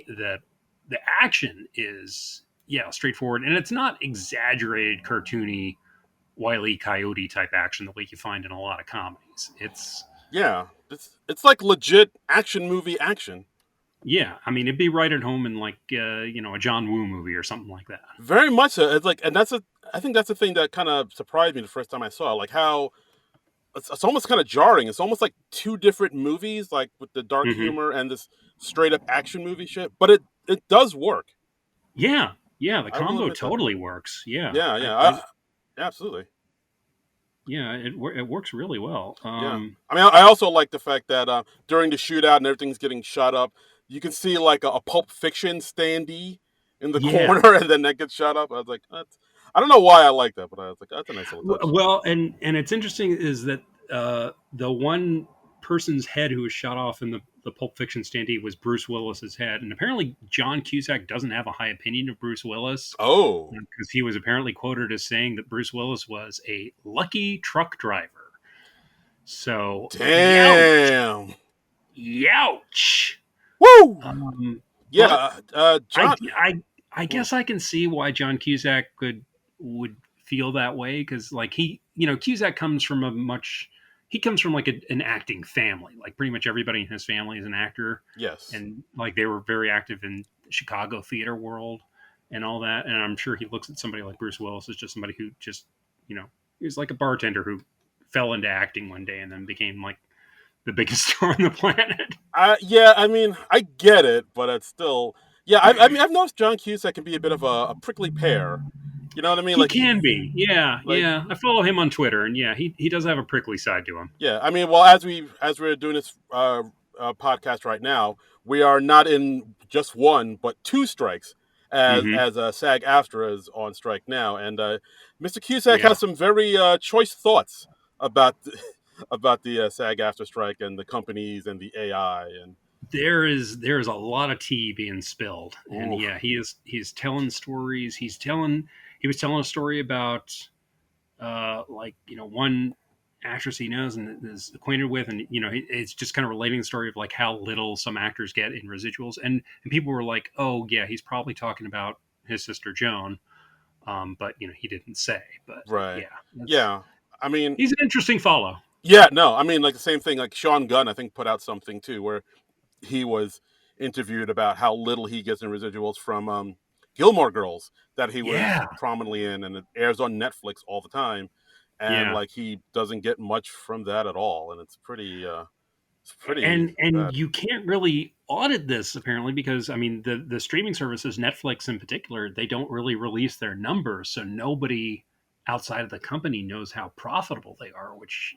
action is, yeah, straightforward, and it's not exaggerated, cartoony, Wile E. Coyote type action the way you find in a lot of comedies. It's yeah. It's like legit action movie action. Yeah, I mean, it'd be right at home in like a John Woo movie or something like that. Very much so. It's like, and I think that's the thing that kind of surprised me the first time I saw it. Like how it's almost kind of jarring. It's almost like two different movies, like with the dark Hmm. humor and this straight up action movie shit. But it does work. Yeah, yeah, the I will combo admit that. totally works. Yeah, Yeah, I, yeah, I absolutely. yeah, it works really well. Yeah. I mean, I also like the fact that during the shootout and everything's getting shot up, you can see like a Pulp Fiction standee in the Yeah. corner, and then that gets shot up. I was like, I don't know why I like that, but I was like, that's a nice little touch. Well, and it's interesting is that the one person's head who was shot off in the Pulp Fiction standee was Bruce Willis's head, and apparently John Cusack doesn't have a high opinion of Bruce Willis Oh, because he was apparently quoted as saying that Bruce Willis was a lucky truck driver. So, youch, damn. youch. Woo! Um, but Yeah, I, John. I Hmm, guess I can see why John Cusack would feel that way because like Cusack comes from he comes from like an acting family. Like pretty much everybody in his family is an actor, yes. and like they were very active in the Chicago theater world and all that. And I'm sure he looks at somebody like Bruce Willis as just somebody who just he's like a bartender who fell into acting one day and then became like the biggest star on the planet. Yeah, I mean, I get it, but it's still. Yeah, I mean, I've noticed John Cusack can be a bit of a prickly pear. You know what I mean? He Like can be, yeah, like yeah. I follow him on Twitter, and yeah, he does have a prickly side to him. yeah. I mean, well, as we're doing this podcast right now, we are not in just one but two strikes, Hmm. as SAG-AFTRA is on strike now, and Mr. Cusack Yeah. has some very choice thoughts about about the SAG after strike and the companies and the AI and There's a lot of tea being spilled, and ooh, yeah, he's telling stories. He was telling a story about like one actress he knows and is acquainted with, and it's just kind of relating the story of like how little some actors get in residuals, and people were like, oh yeah, he's probably talking about his sister Joan, but he didn't say, but right, yeah, that's yeah. I mean, he's an interesting follow. yeah, no, I mean like the same thing. Like Sean Gunn, I think put out something too where he was interviewed about how little he gets in residuals from Gilmore Girls that he was Yeah, prominently in, and it airs on Netflix all the time, and yeah. like he doesn't get much from that at all, and it's pretty And bad. you can't really audit this apparently because I mean the streaming services, Netflix in particular, they don't really release their numbers, so nobody outside of the company knows how profitable they are, which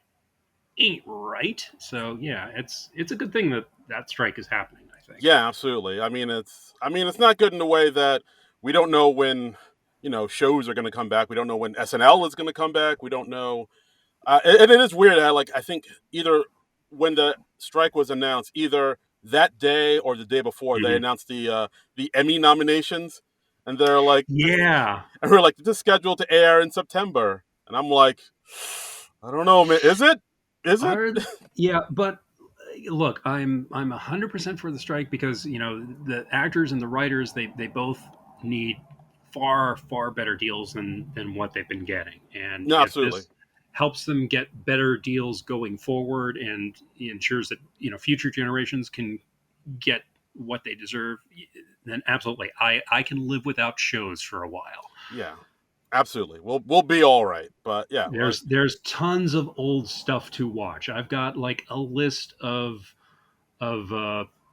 ain't right. So yeah, it's a good thing that that strike is happening, I think. Yeah, absolutely. I mean it's not good in the way that we don't know when shows are going to come back. We don't know when SNL is going to come back. We don't know. And it is weird. I think either when the strike was announced, either that day or the day before, they Mhm. announced the Emmy nominations, and they're like, Yeah. and we're like, this is scheduled to air in September, and I'm like, I don't know, man. Is it? Is it? Are Yeah, but look, I'm 100% for the strike because the actors and the writers, they both need far better deals than what they've been getting, and No, if absolutely. this helps them get better deals going forward and ensures that future generations can get what they deserve, then absolutely, I can live without shows for a while. Yeah, absolutely. We'll be all right. But yeah, like There's tons of old stuff to watch. I've got like a list of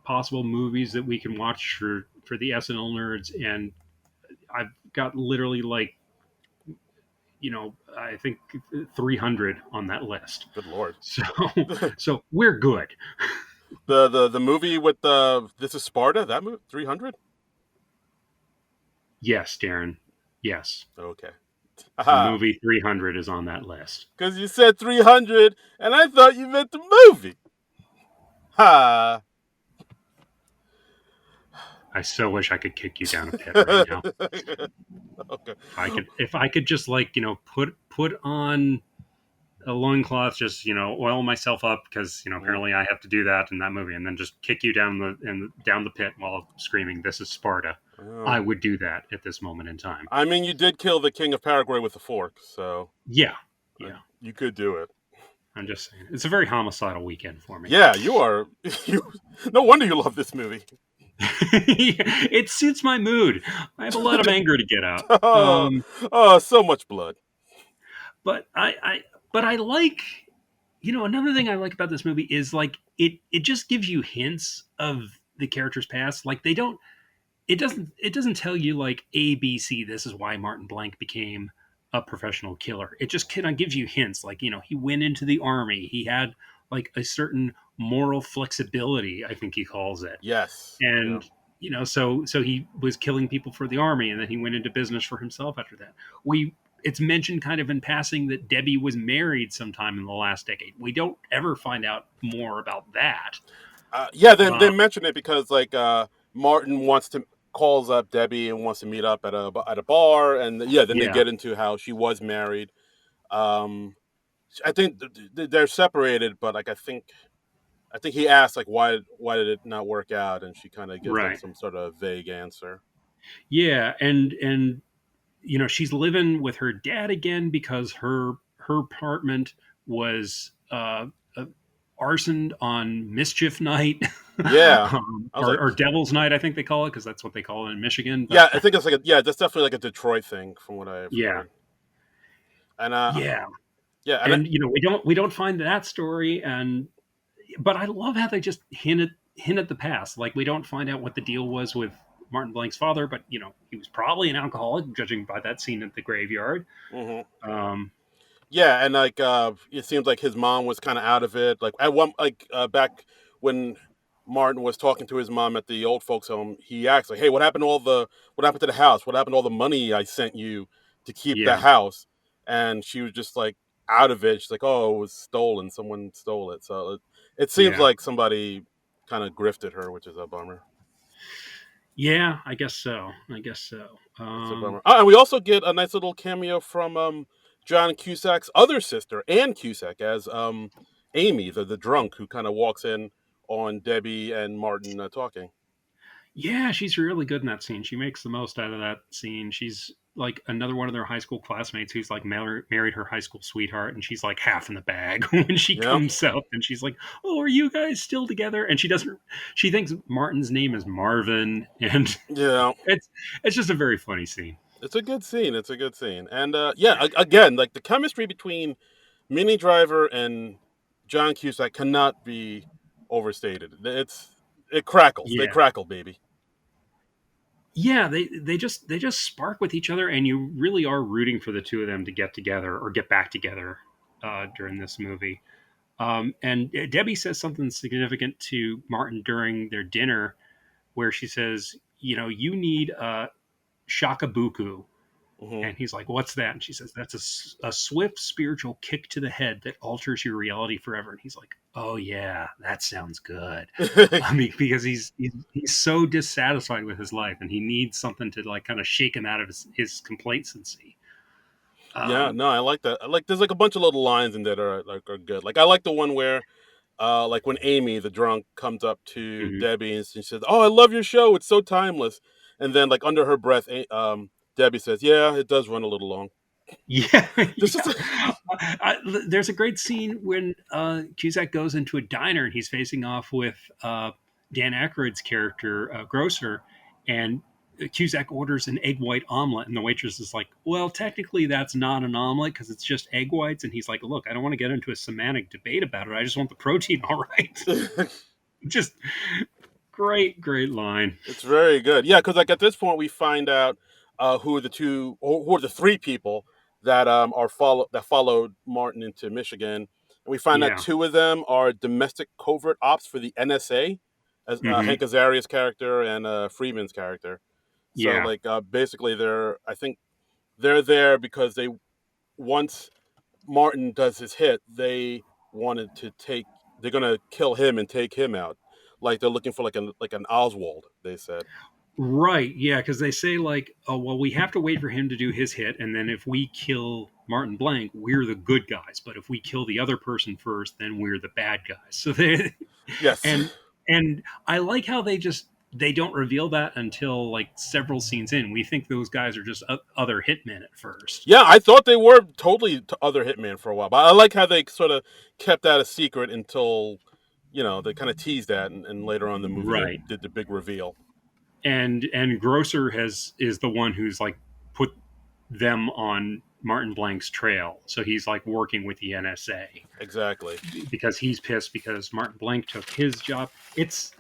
possible movies that we can watch for the SNL nerds, and I've got literally like I think 300 on that list. good lord. So so we're good. The movie with the this is Sparta. That movie 300. Yes, Darren. Yes, Okay. the Haha. movie 300 is on that list. Because you said 300, and I thought you meant the movie. Ha. I so wish I could kick you down a pit right now. Okay. If I could just like put on a loincloth, just oil myself up because Mm, apparently I have to do that in that movie, and then just kick you down the pit while screaming, "This is Sparta." well, I would do that at this moment in time. I mean, you did kill the king of Paraguay with a fork, so Yeah, yeah. you could do it. I'm just saying, it's a very homicidal weekend for me. Yeah, you are. You. No wonder you love this movie. It suits my mood. I have a lot of anger to get out. Oh, oh, so much blood. But I like another thing I like about this movie is like it just gives you hints of the character's past. Like they don't it doesn't tell you like ABC, this is why Martin Blank became a professional killer. It just kind of gives you hints like he went into the army, he had like a certain moral flexibility, I think he calls it, Yes. Yeah. and so he was killing people for the army, and then he went into business for himself after that. We It's mentioned kind of in passing that Debbie was married sometime in the last decade. We don't ever find out more about that. Yeah. They uh, mention it because like Martin wants to calls up Debbie and wants to meet up at a bar, and yeah, then they yeah, get into how she was married. Um, I think they're separated, but like I think he asked like why did it not work out, and she kind of gives like right, some sort of vague answer. yeah, and she's living with her dad again because her apartment was arsoned on mischief night, Yeah, I was like, or devil's night, I think they call it, because that's what they call it in Michigan. But yeah, I think it's like yeah, that's definitely like a Detroit thing from what I've yeah, heard. And yeah, yeah, and and we don't find that story, and but I love how they just hint at the past. Like we don't find out what the deal was with Martin Blank's father, but he was probably an alcoholic, judging by that scene at the graveyard. mhm. Um, Yeah, and like it seems like his mom was kind of out of it. Like at one like back when Martin was talking to his mom at the old folks home, he asked like, "Hey, what happened to the house? What happened to all the money I sent you to keep the yeah, house?" And she was just like out of it. She's like, "Oh, it was stolen. Someone stole it." So it seems Yeah. like somebody kind of grifted her, which is a bummer. Yeah, I guess so. I guess so. It's a bummer. And we also get a nice little cameo from John Cusack's other sister, Ann Cusack, as Amy, the drunk who kind of walks in on Debbie and Martin talking. Yeah, she's really good in that scene. She makes the most out of that scene. She's like another one of their high school classmates who's like married her high school sweetheart, and she's like half in the bag when she Yeah, comes out, and she's like, "Oh, are you guys still together?" And she doesn't. She thinks Martin's name is Marvin, and yeah. it's it's just a very funny scene. It's a good scene. It's a good scene. And yeah, again, like the chemistry between Minnie Driver and John Cusack cannot be overstated. It crackles. They Yeah, crackle, baby. yeah. They just spark with each other, and you really are rooting for the two of them to get together or get back together during this movie. And Debbie says something significant to Martin during their dinner, where she says, "You know, you need a shakabuku." Hmm. And he's like, "What's that?" And she says, "That's a swift spiritual kick to the head that alters your reality forever." And he's like, "Oh yeah, that sounds good." I mean, because he's so dissatisfied with his life, and he needs something to like kind of shake him out of his complacency. Yeah, Um, no, I like that. Like, there's like a bunch of little lines in there that are good. Like, I like the one where, like when Amy, the drunk, comes up to mhm. Debbie and she says, "Oh, I love your show. It's so timeless." And then, like under her breath, Debbie says, "Yeah, it does run a little long." Yeah, This yeah. is There's a great scene when Cusack goes into a diner and he's facing off with Dan Aykroyd's character Grosser, and Cusack orders an egg white omelet, and the waitress is like, "Well, technically that's not an omelet because it's just egg whites." And he's like, "Look, I don't want to get into a semantic debate about it. I just want the protein, all right." Just great, great line. it's very good. Yeah, because like at this point we find out who are the two, or who are the three people that followed Martin into Michigan, and we find out Yeah. two of them are domestic covert ops for the NSA, as Hmm. Hank Azaria's character and Freeman's character. So Yeah. like basically I think they're there because they once Martin does his hit, they wanted to take. They're gonna kill him and take him out. Like they're looking for like an Oswald. They said. Right. Yeah. Because they say, like, oh, well, we have to wait for him to do his hit. And then if we kill Martin Blank, we're the good guys. But if we kill the other person first, then we're the bad guys. So they, Yes. and, and I like how they don't reveal that until like several scenes in. We think those guys are just other hitmen at first. Yeah, I thought they were totally other Hitman for a while, but I like how they sort of kept that a secret until, they kind of teased that, and later on in the movie they Right. did the big reveal. And Grosser is the one who's like put them on Martin Blank's trail. So he's like working with the NSA Exactly. because he's pissed because Martin Blank took his job. It's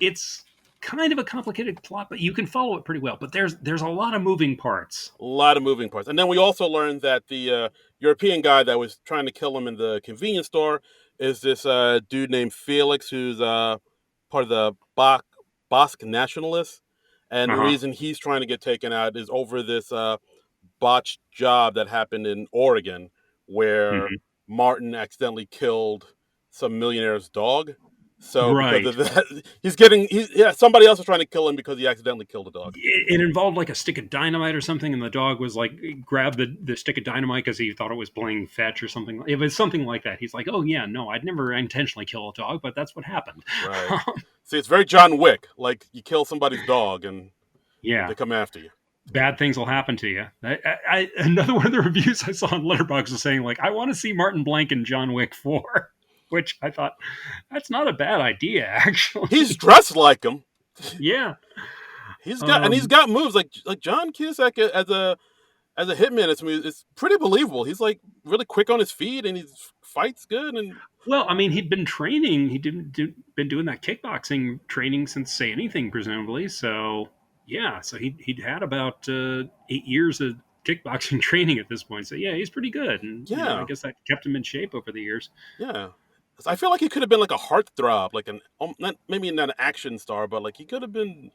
kind of a complicated plot, but you can follow it pretty well. But there's a lot of moving parts. A lot of moving parts, and then we also learned that the European guy that was trying to kill him in the convenience store is this dude named Felix, who's part of the Basque nationalists, and Uh the huh. reason he's trying to get taken out is over this botched job that happened in Oregon where Hmm. Martin accidentally killed some millionaire's dog. So because Right. of that, yeah, somebody else was trying to kill him because he accidentally killed a dog. It involved like a stick of dynamite or something, and the dog was like grabbed the stick of dynamite because he thought it was playing fetch or something. It was something like that. He's like, "Oh yeah, no, I'd never intentionally kill a dog, but that's what happened." Right. See, it's very John Wick. Like you kill somebody's dog and Yeah, they come after you. bad things will happen to you. Another one of the reviews I saw on Letterboxd was saying like, "I want to see Martin Blank in John Wick 4," which I thought that's not a bad idea He's actually. dressed like him. Yeah. He's Um, got moves like John Cusack as a hitman. It's pretty believable. He's like really quick on his feet and he fights good and well, I mean, he'd been training. Been doing that kickboxing training since Say Anything, presumably. So yeah, so he'd had about 8 years of kickboxing training at this point. So yeah, he's pretty good, and I yeah. guess that kept him in shape over the years. Yeah. I feel like he could have been like a heartthrob, like not maybe not an action star, but like he could have been,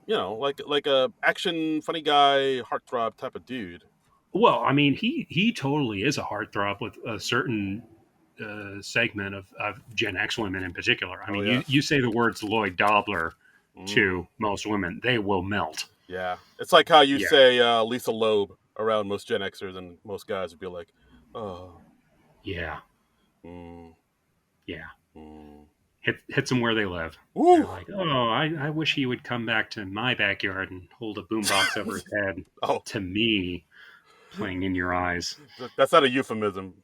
like a action funny guy heartthrob type of dude. Well, I mean, he totally is a heartthrob with a certain segment of Gen X women in particular. I Oh mean, yes. you say the words Lloyd Dobler Mm, to most women, they will melt. yeah. It's like how you Yeah, say Lisa Loeb around most Gen Xers, and most guys would be like, "Oh, yeah, mm, yeah. mm. Hits them where they live. They're Woo." like, oh, I wish he would come back to my backyard and hold a boombox over his head Oh, to me, playing in your eyes. that's not a euphemism.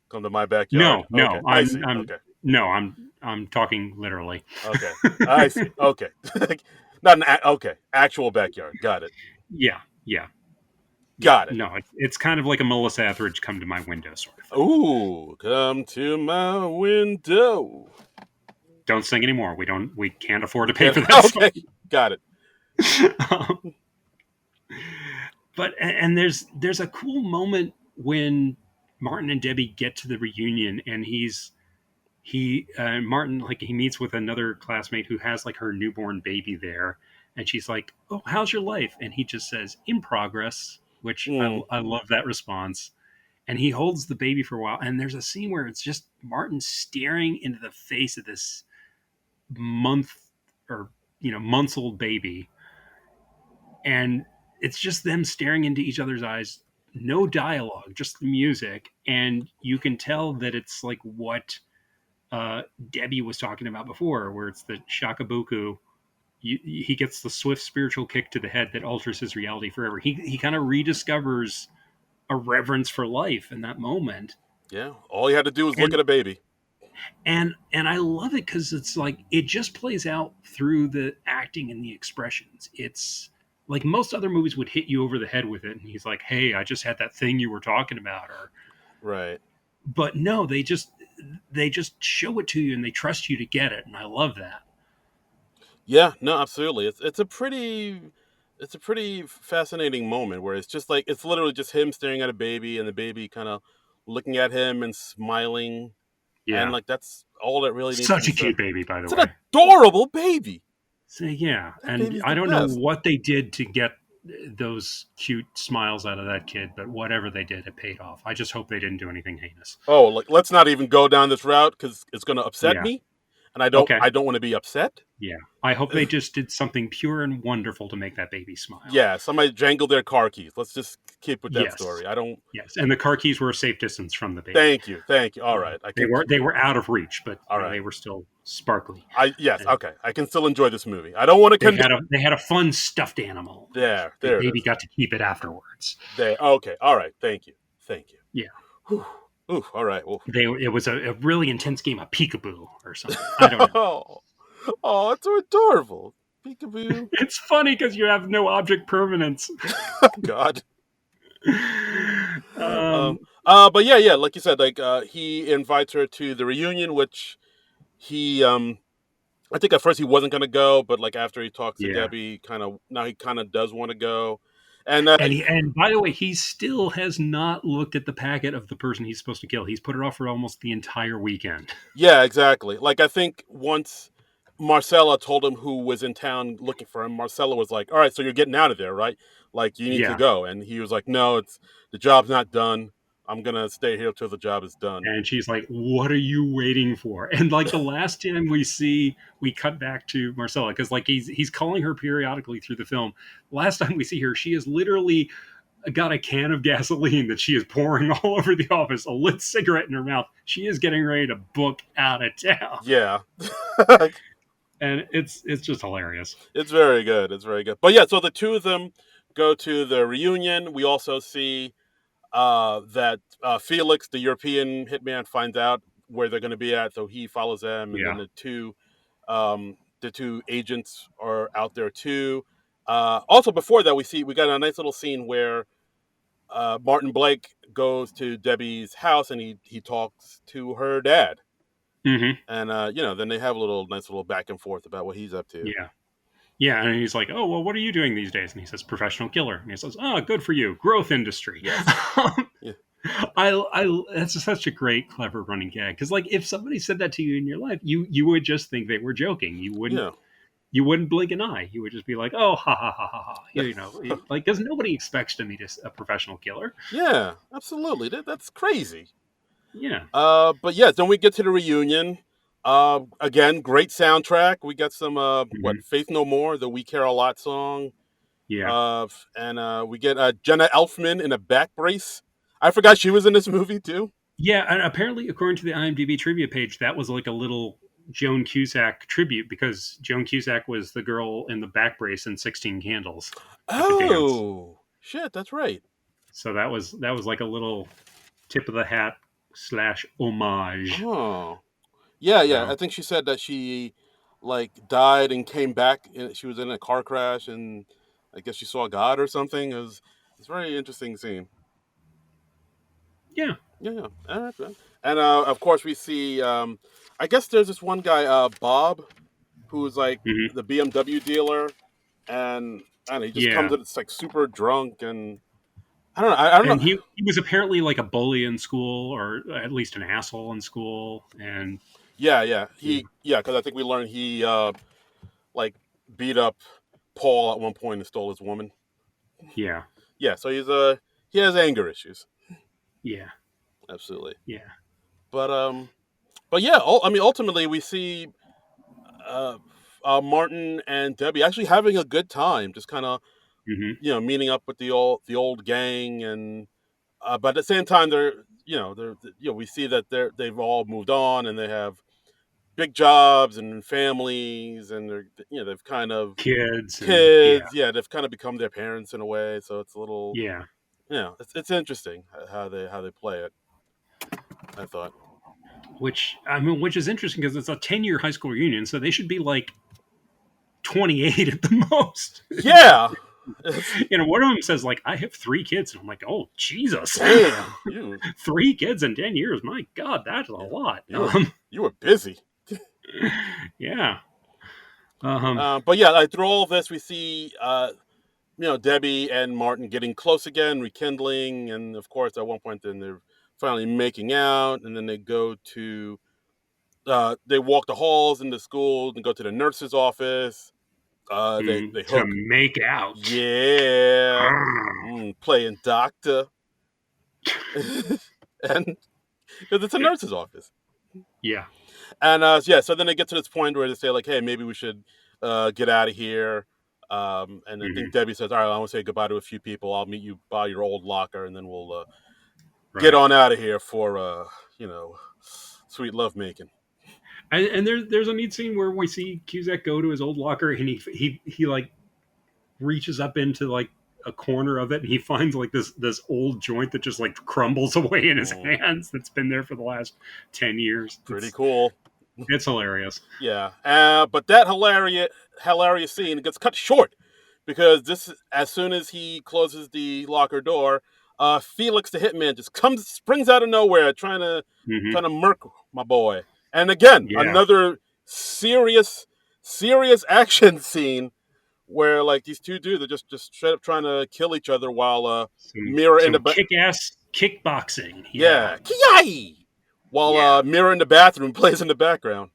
Come to my backyard. No, Okay, no, I see. I'm Okay, no, I'm talking literally. okay, I see. Okay, not an okay actual backyard. Got it. Yeah, yeah, yeah. Got it. No, it's kind of like a Melissa Etheridge come to my window sort of thing. Ooh, come to my window. Don't sing anymore. We can't afford We to pay can't. for that Okay, got it. song. But and there's a cool moment when Martin and Debbie get to the reunion, and he Martin, like, he meets with another classmate who has like her newborn baby there, and she's like, "Oh, how's your life?" And he just says, "In progress," which Mm, I love that response. And he holds the baby for a while, and there's a scene where it's just Martin staring into the face of this month or months old baby, and it's just them staring into each other's eyes, no dialogue, just the music, and you can tell that it's like what Debbie was talking about before, where it's the shakabuku. He gets the swift spiritual kick to the head that alters his reality forever. He kind of rediscovers a reverence for life in that moment, yeah, all you had to do was look and at a baby. and I love it because it's like it just plays out through the acting and the expressions. It's like most other movies would hit you over the head with it, and he's like, "Hey, I just had that thing you were talking about," or Right. but no, they just show it to you and they trust you to get it, and I love that. Yeah. No. Absolutely. It's a pretty fascinating moment where it's just like it's literally just him staring at a baby and the baby kind of looking at him and smiling, and Yeah, like that's all that really needs to such be a said. cute baby, by the It's an way. adorable baby. So yeah, That and baby's I the don't know best. what they did to get those cute smiles out of that kid, but whatever they did, it paid off. I just hope they didn't do anything heinous. Oh, like let's not even go down this route because it's going to upset Yeah. me, and I don't. Okay. I don't want to be upset. Yeah. I hope they just did something pure and wonderful to make that baby smile. Yeah, somebody jangled their car keys. Let's just keep with that Yes. story. I don't. Yes. And the car keys were a safe distance from the baby. Thank you, thank you. All right, I They can. were out of reach, but All right, they were still sparkly. I yes, And okay. I can still enjoy this movie. I don't want to condemn. they had a fun stuffed animal, and the There it baby is. got to keep it afterwards. There. Okay. All right. Thank you. Thank you. Yeah. Whew. Ooh. All right. Well. It was a really intense game of peekaboo or something. I don't know. Oh, oh, it's so adorable. Peekaboo. It's funny because you have no object permanence. God. Um. um, But yeah, yeah. Like you said, like he invites her to the reunion, which he I think at first he wasn't gonna go, but like after he talks to yeah. Debbie, kind of now he kind of does want to go, and And by the way, he still has not looked at the packet of the person he's supposed to kill. He's put it off for almost the entire weekend. yeah, exactly. Like I think once Marcella told him who was in town looking for him, Marcella was like, "All right, so you're getting out of there, right? Like you need to Yeah. go." And he was like, "No, it's the job's not done. I'm gonna stay here till the job is done." And she's like, "What are you waiting for?" And like the last time we cut back to Marcella because like he's calling her periodically through the film. Last time we see her, she is literally got a can of gasoline that she is pouring all over the office, a lit cigarette in her mouth. She is getting ready to book out of town, Yeah, and it's just hilarious. it's very good. It's very good. But yeah, so the two of them go to the reunion. We also see that Felix, the European hitman, finds out where they're going to be at, so he follows them, and then Yeah. the two agents are out there too. Also, before that, we got a nice little scene where Martin Blake goes to Debbie's house and he talks to her dad, Hmm. and then they have a nice little back and forth about what he's up to. Yeah. Yeah, and he's like, "Oh, well, what are you doing these days?" And he says, "Professional killer." And he says, "Oh, good for you, growth industry." Yes. Yeah. That's such a great, clever running gag because, like, if somebody said that to you in your life, you would just think they were joking. You wouldn't Yeah. you wouldn't blink an eye. You would just be like, "Oh, ha ha ha ha ha," like because nobody expects to meet a professional killer. Yeah, absolutely. That's crazy. Yeah, But yeah, then we get to the reunion. Again, great soundtrack. We got some hmm Faith No More, the We Care a Lot song. yeah, And we get Jenna Elfman in a back brace. I forgot she was in this movie too. yeah. And apparently, according to the IMDb trivia page, that was like a little Joan Cusack tribute because Joan Cusack was the girl in the back brace in 16 Candles at the dance. Oh shit, that's right. So that was like a little tip of the hat slash homage. Oh yeah, yeah. I So think she said that she like died and came back. She was in a car crash, and I guess she saw God or something. It's a very interesting scene. yeah, Yeah, yeah. All right, man. And of course we see. I guess there's this one guy, Bob, who's like hmm the BMW dealer, and I don't know, he just comes yeah. in. It's like super drunk, and I don't know. I don't And know. he was apparently like a bully in school, or at least an asshole in school. And Yeah, yeah. yeah, Because I think we learned he like beat up Paul at one point and stole his woman. yeah, Yeah, so he has anger issues. yeah, Absolutely. yeah. But yeah. I mean, ultimately we see uh, Martin and Debbie actually having a good time, just kind of hmm meeting up with the old gang, and but at the same time they're we see that they've all moved on and they have big jobs and families, and they've kind of Kids and yeah, kids. Yeah, they've kind of become their parents in a way, so it's a little, yeah. it's interesting how they play it, I thought. Which is interesting because it's a 10-year high school reunion, so they should be like 28 at the most. Yeah. It's, One of them says like, "I have 3 kids," and I'm like, "Oh Jesus, damn, you 3 kids in 10 years? My God, that's a yeah, lot." you were busy. Yeah. Um, But yeah, like through all of this we see Debbie and Martin getting close again, rekindling, and of course at one point then they're finally making out, and then they go to they walk the halls in the school and go to the nurse's office. They to hook. make out. Yeah. Playing doctor. And because it's a nurse's office. Yeah. And yeah, so then they get to this point where they say like, hey, maybe we should get out of here. And I think hmm Debbie says, all right, I want to say goodbye to a few people. I'll meet you by your old locker, and then we'll get Right. on out of here for you know sweet love making. And there's a neat scene where we see Cusack go to his old locker, and he like reaches up into like a corner of it, and he finds like this old joint that just like crumbles away in his Mm, hands. That's been there for the last 10 years. pretty cool. It's hilarious. Yeah, but that hilarious scene gets cut short because as soon as he closes the locker door, Felix the hitman just springs out of nowhere, hmm trying to murk my boy. And again, Yeah. another serious action scene where like these two dudes are just straight up trying to kill each other while Mira in the Some kick ass kickboxing. Yeah. yeah, Kiai! While Yeah. Mira in the bathroom plays in the background.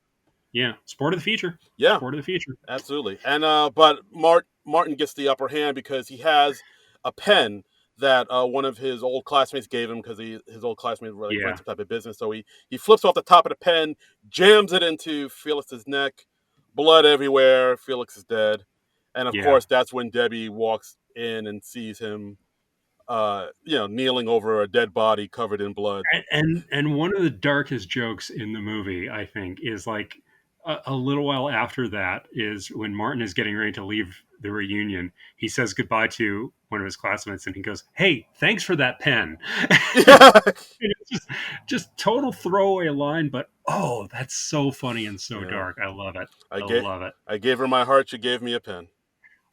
Yeah. Sport of the future. Yeah, Sport of the future. absolutely. And but Martin gets the upper hand because he has a pen that one of his old classmates gave him because his old classmates were like running Yeah. some type of business. So he flips off the top of the pen, jams it into Felix's neck, blood everywhere. Felix is dead, and of Yeah. course that's when Debbie walks in and sees him, kneeling over a dead body covered in blood. And one of the darkest jokes in the movie, I think, is like a little while after that is when Martin is getting ready to leave the reunion. He says goodbye to one of his classmates, and he goes, "Hey, thanks for that pen." Yeah, It's just total throwaway line, but oh, that's so funny and so yeah. dark. I love it. I I gave love it. I gave her my heart. She gave me a pen.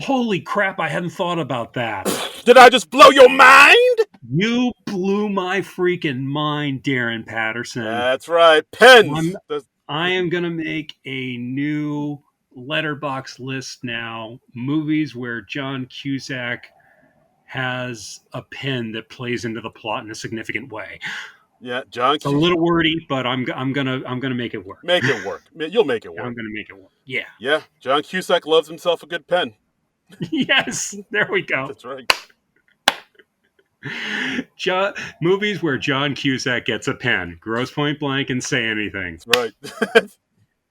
Holy crap! I hadn't thought about that. Did I just blow your mind? You blew my freaking mind, Darren Patterson. That's right. I'm Pens. I am gonna make a new letterbox list now. Movies where John Cusack has a pen that plays into the plot in a significant way. Yeah, John, It's a little wordy, but I'm gonna make it work. make it work. You'll make it I'm work. gonna make it work. Yeah. Yeah, John Cusack loves himself a good pen. Yes. There we go. That's right. John, movies where John Cusack gets a pen. Gross Point Blank and Say Anything. That's right.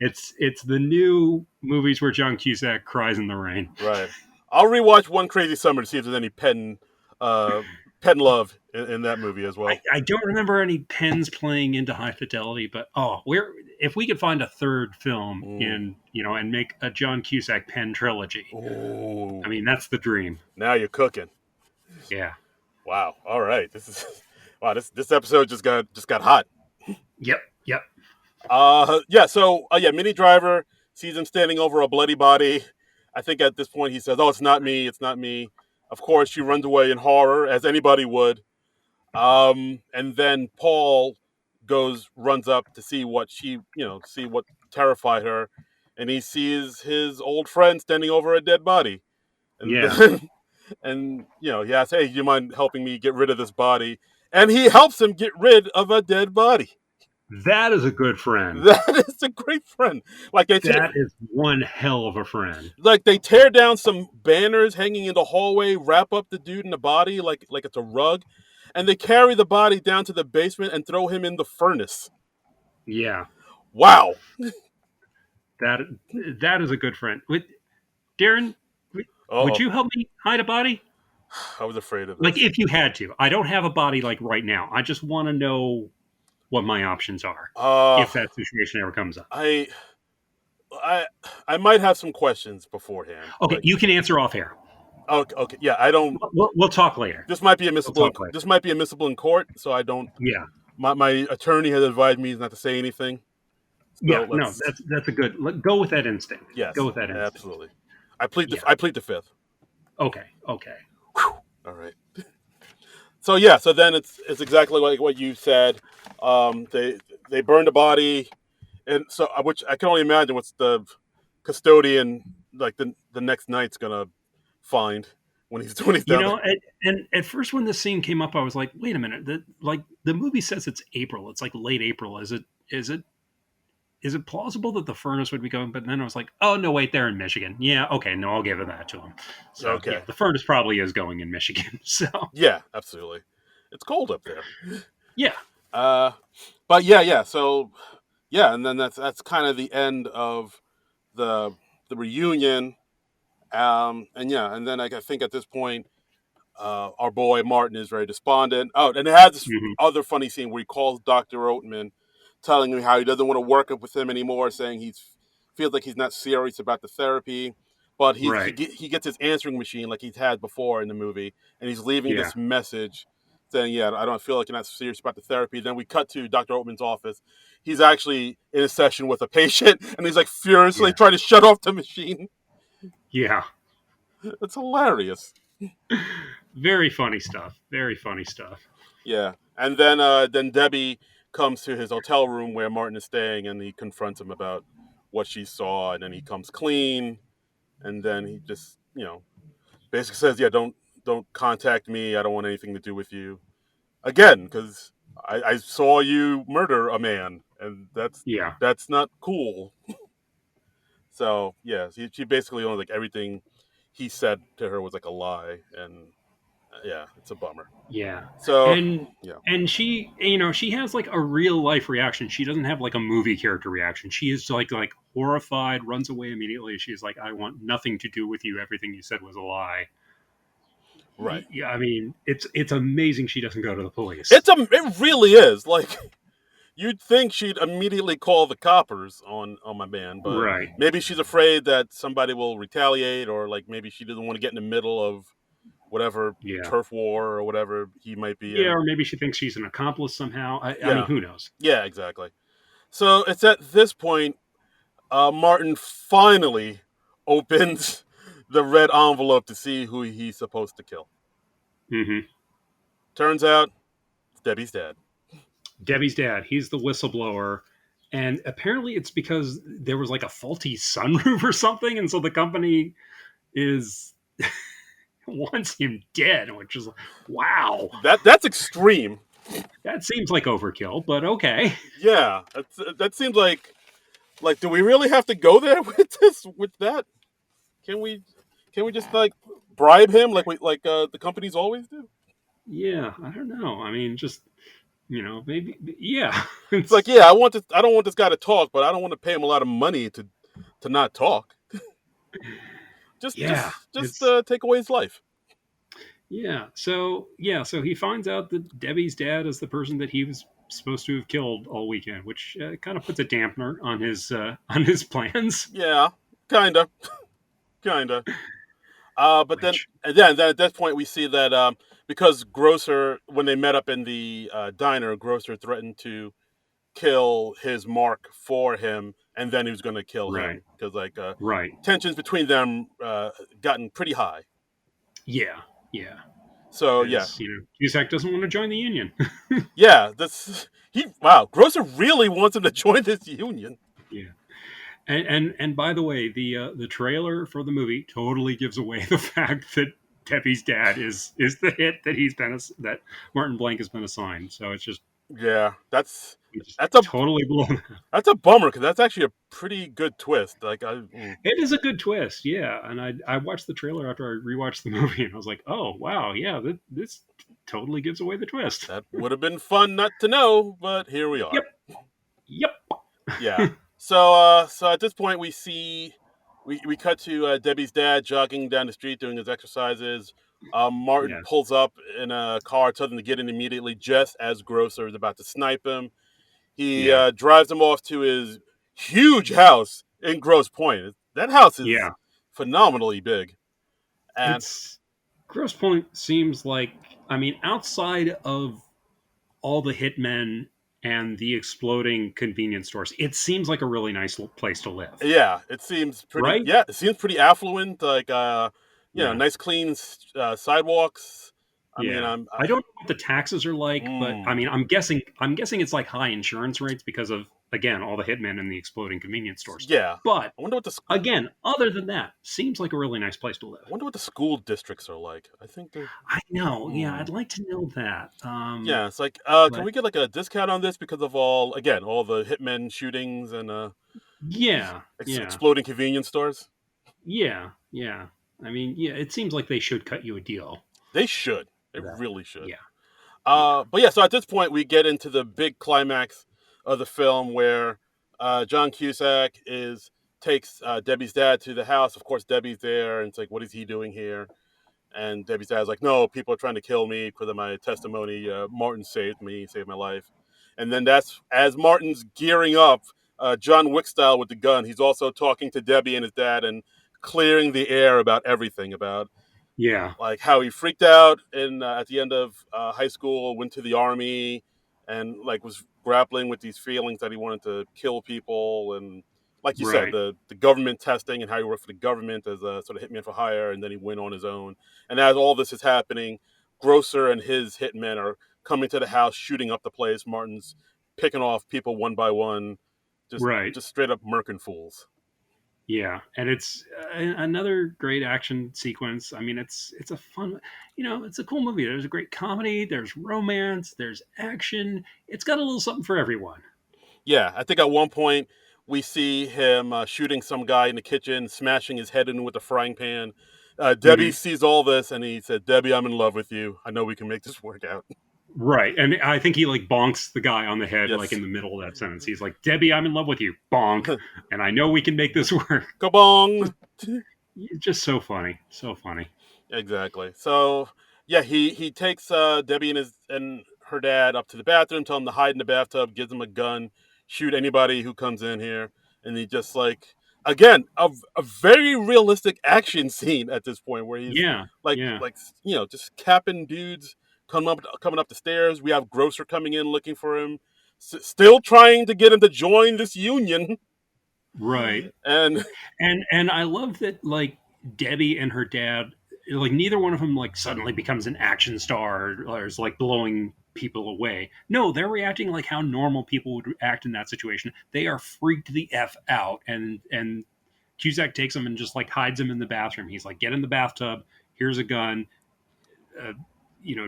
It's the new movies where John Cusack cries in the rain. Right. I'll rewatch One Crazy Summer to see if there's any uh, pen love in that movie as well. I don't remember any pens playing into High Fidelity, but we're if we could find a third film Mm. in and make a John Cusack pen trilogy. Ooh. I mean, that's the dream. Now you're cooking. Yeah. Wow. All right. This is wow. This episode just got hot. Yep. Yep. Yeah. So yeah, Mini Driver sees him standing over a bloody body. I think at this point he says, "Oh, it's not me. It's not me." Of course, she runs away in horror, as anybody would. And then Paul runs up to see what see what terrified her, and he sees his old friend standing over a dead body, and Yeah. then, and he asks, "Hey, do you mind helping me get rid of this body?" And he helps him get rid of a dead body. That is a good friend. That is a great friend. Like That is one hell of a friend. they tear down some banners hanging in the hallway, wrap up the dude in the body like it's a rug, and they carry the body down to the basement and throw him in the furnace. Yeah. Wow. That that is a good friend. Darren, would Oh, you help me hide a body? I was afraid of Like this. if you had to. I don't have a body like right now. I just want to know what my options are Uh, if that situation ever comes up. I, I, I might have some questions beforehand. Okay, you can answer off air. Okay, okay, yeah, I don't. We'll talk later. This might be We'll admissible. talk later. This might be admissible in court, so I don't. Yeah. My attorney has advised me not to say anything. So Yeah, no, that's a good. Go with that instinct. yes, Go with that instinct. absolutely. I plead the Yeah. I plead the fifth. Okay. Okay. Whew. All right. So yeah, so then it's exactly like what you said. They burn the body, and so which I can only imagine what's the custodian like the next night's gonna find when he's You down know, and at first when this scene came up, I was like, wait a minute. The movie says it's April. It's like late April. Is it plausible that the furnace would be going? But then I was like, oh no, wait, they're in Michigan. Yeah, okay, no, I'll give it that to them. there. So Okay. yeah, the furnace probably is going in Michigan. So Yeah, absolutely. It's cold up there. yeah, Uh, but yeah. So yeah, and then that's kind of the end of the reunion. And yeah, and then I think at this point, our boy Martin is very despondent. Oh, and it has this hmm other funny scene where he calls Dr. Oatman, telling him how he doesn't want to work up with him anymore, saying he feels like he's not serious about the therapy. But right, he gets his answering machine like he's had before in the movie, and he's leaving yeah, this message saying, "Yeah, I don't feel like you're not serious about the therapy." Then we cut to Dr. Oatman's office. He's actually in a session with a patient, and he's like furiously yeah, trying to shut off the machine. yeah. It's hilarious. Very funny stuff. Very funny stuff. Yeah, and then Debbie comes to his hotel room where Martin is staying, and he confronts him about what she saw, and then he comes clean, and then he just basically says, "Yeah, don't contact me. I don't want anything to do with you again because I saw you murder a man, and Yeah, that's not cool." So yeah, she basically only like everything he said to her was like a lie, and yeah, it's a bummer. yeah. So And yeah, and she has like a real life reaction. She doesn't have like a movie character reaction. She is like horrified, runs away immediately. She's like, I want nothing to do with you. Everything you said was a lie. right. Yeah, I mean, it's amazing she doesn't go to the police. It really is like you'd think she'd immediately call the coppers on my man, but Right. maybe she's afraid that somebody will retaliate, or like maybe she doesn't want to get in the middle of whatever Yeah. turf war or whatever he might be Yeah, in. or maybe she thinks she's an accomplice somehow. I mean, Yeah, who knows? yeah, exactly. So it's at this point Martin finally opens the red envelope to see who he's supposed to kill. hmm Turns out, it's Debbie's dad. Debbie's dad, he's the whistleblower. And apparently it's because there was like a faulty sunroof or something. And so the company is wants him dead, which is like, wow. That's extreme. That seems like overkill, but okay. Yeah, that seems like do we really have to go there with this with that? Can we can we just like bribe him like we like the companies always do? Yeah, I don't know. I mean, just maybe. Yeah, It's like, it's yeah, I don't want this guy to talk, but I don't want to pay him a lot of money to not talk. yeah, Just it's take away his life. So he finds out that Debbie's dad is the person that he was supposed to have killed all weekend, which kind of puts a dampener on his plans. Yeah, kind of, kind of. But then, Which then at that point, we see that because Grosser, when they met up in the diner, Grosser threatened to kill his mark for him, and then he was going to kill right, him because like right, tensions between them gotten pretty high. yeah, yeah, So yeah, because Cusack doesn't want to join the union. yeah. This he wow, Grosser really wants him to join this union. Yeah. And by the way, the trailer for the movie totally gives away the fact that Debbie's dad is the hit that that Martin Blank has been assigned. So it's just Yeah, it's just that's a totally blown. that's a bummer because that's actually a pretty good twist. It is a good twist, yeah. And I watched the trailer after I rewatched the movie, and I was like, oh wow, yeah, this totally gives away the twist. that would have been fun not to know, but here we Yep, are. yep, Yeah. So at this point we cut to Debbie's dad jogging down the street doing his exercises. Martin yeah, pulls up in a car, tells him to get in immediately, just as Grosser is about to snipe him. He yeah, drives him off to his huge house in Grosse Pointe. That house is yeah. phenomenally big, and It's Gross Point seems like, I mean, outside of all the hitmen and the exploding convenience stores, it seems like a really nice place to live, yeah, it seems pretty. right? Yeah, it seems pretty affluent. Like Yeah, nice clean sidewalks. I mean, yeah. I'm. I don't know what the taxes are like, but I Mm, mean, I'm guessing it's like high insurance rates because of, again, all the hitmen and the exploding convenience stores. yeah, But I wonder what the school. again, other than that, seems like a really nice place to I live. wonder what the school districts are like. I think they're. I know. Yeah, Hmm. I'd like to know that. Yeah, it's like, can But we get like a discount on this because of all the hitmen shootings and yeah, yeah. exploding convenience stores? Yeah, yeah. I mean, yeah, it seems like they should cut you a deal They should. They for that. really should. Yeah, yeah, But yeah, so at this point, we get into the big climax of the film where John Cusack is takes Debbie's dad to the house. Of course, Debbie's there, and it's like, what is he doing here? And Debbie's dad's like, no, people are trying to kill me because of my testimony. Martin saved me, saved my life. And then that's as Martin's gearing up, John Wick style with the gun. He's also talking to Debbie and his dad and clearing the air about everything, about yeah. like how he freaked out in at the end of high school, went to the army, and like was grappling with these feelings that he wanted to kill people, and like you said, Right, the government testing and how he worked for the government as a sort of hitman for hire, and then he went on his own. And as all this is happening, Grosser and his hitmen are coming to the house, shooting up the place. Martin's picking off people one by one, just right. straight up murking fools. Yeah, and it's another great action sequence. I mean, it's a fun, it's a cool movie. There's a great comedy. There's romance. There's action. It's got a little something for everyone. Yeah, I think at one point we see him shooting some guy in the kitchen, smashing his head in with a frying pan. Debbie Hmm. sees all this and he said, Debbie, I'm in love with you. I know we can make this work out. Right, and I think he like bonks the guy on the head like Yes. in the middle of that sentence. He's like, "Debbie, I'm in love with you." Bonk, and I know we can make this work. Kabong! It's just so funny, so funny. Exactly. So, yeah, he takes Debbie and his and her dad up to the bathroom, tell him to hide in the bathtub, gives him a gun, shoot anybody who comes in here, and he just like again a very realistic action scene at this point where he's Yeah, yeah. like just capping dudes coming up the stairs. We have Grocer coming in looking for him, still trying to get him to join this union, Right. and And I love that like Debbie and her dad, like neither one of them like suddenly becomes an action star or is like blowing people away. No, they're reacting like how normal people would act in that situation. They are freaked the f out, and Cusack takes them and just like hides them in the bathroom. He's like, "Get in the bathtub. Here's a gun. Uh,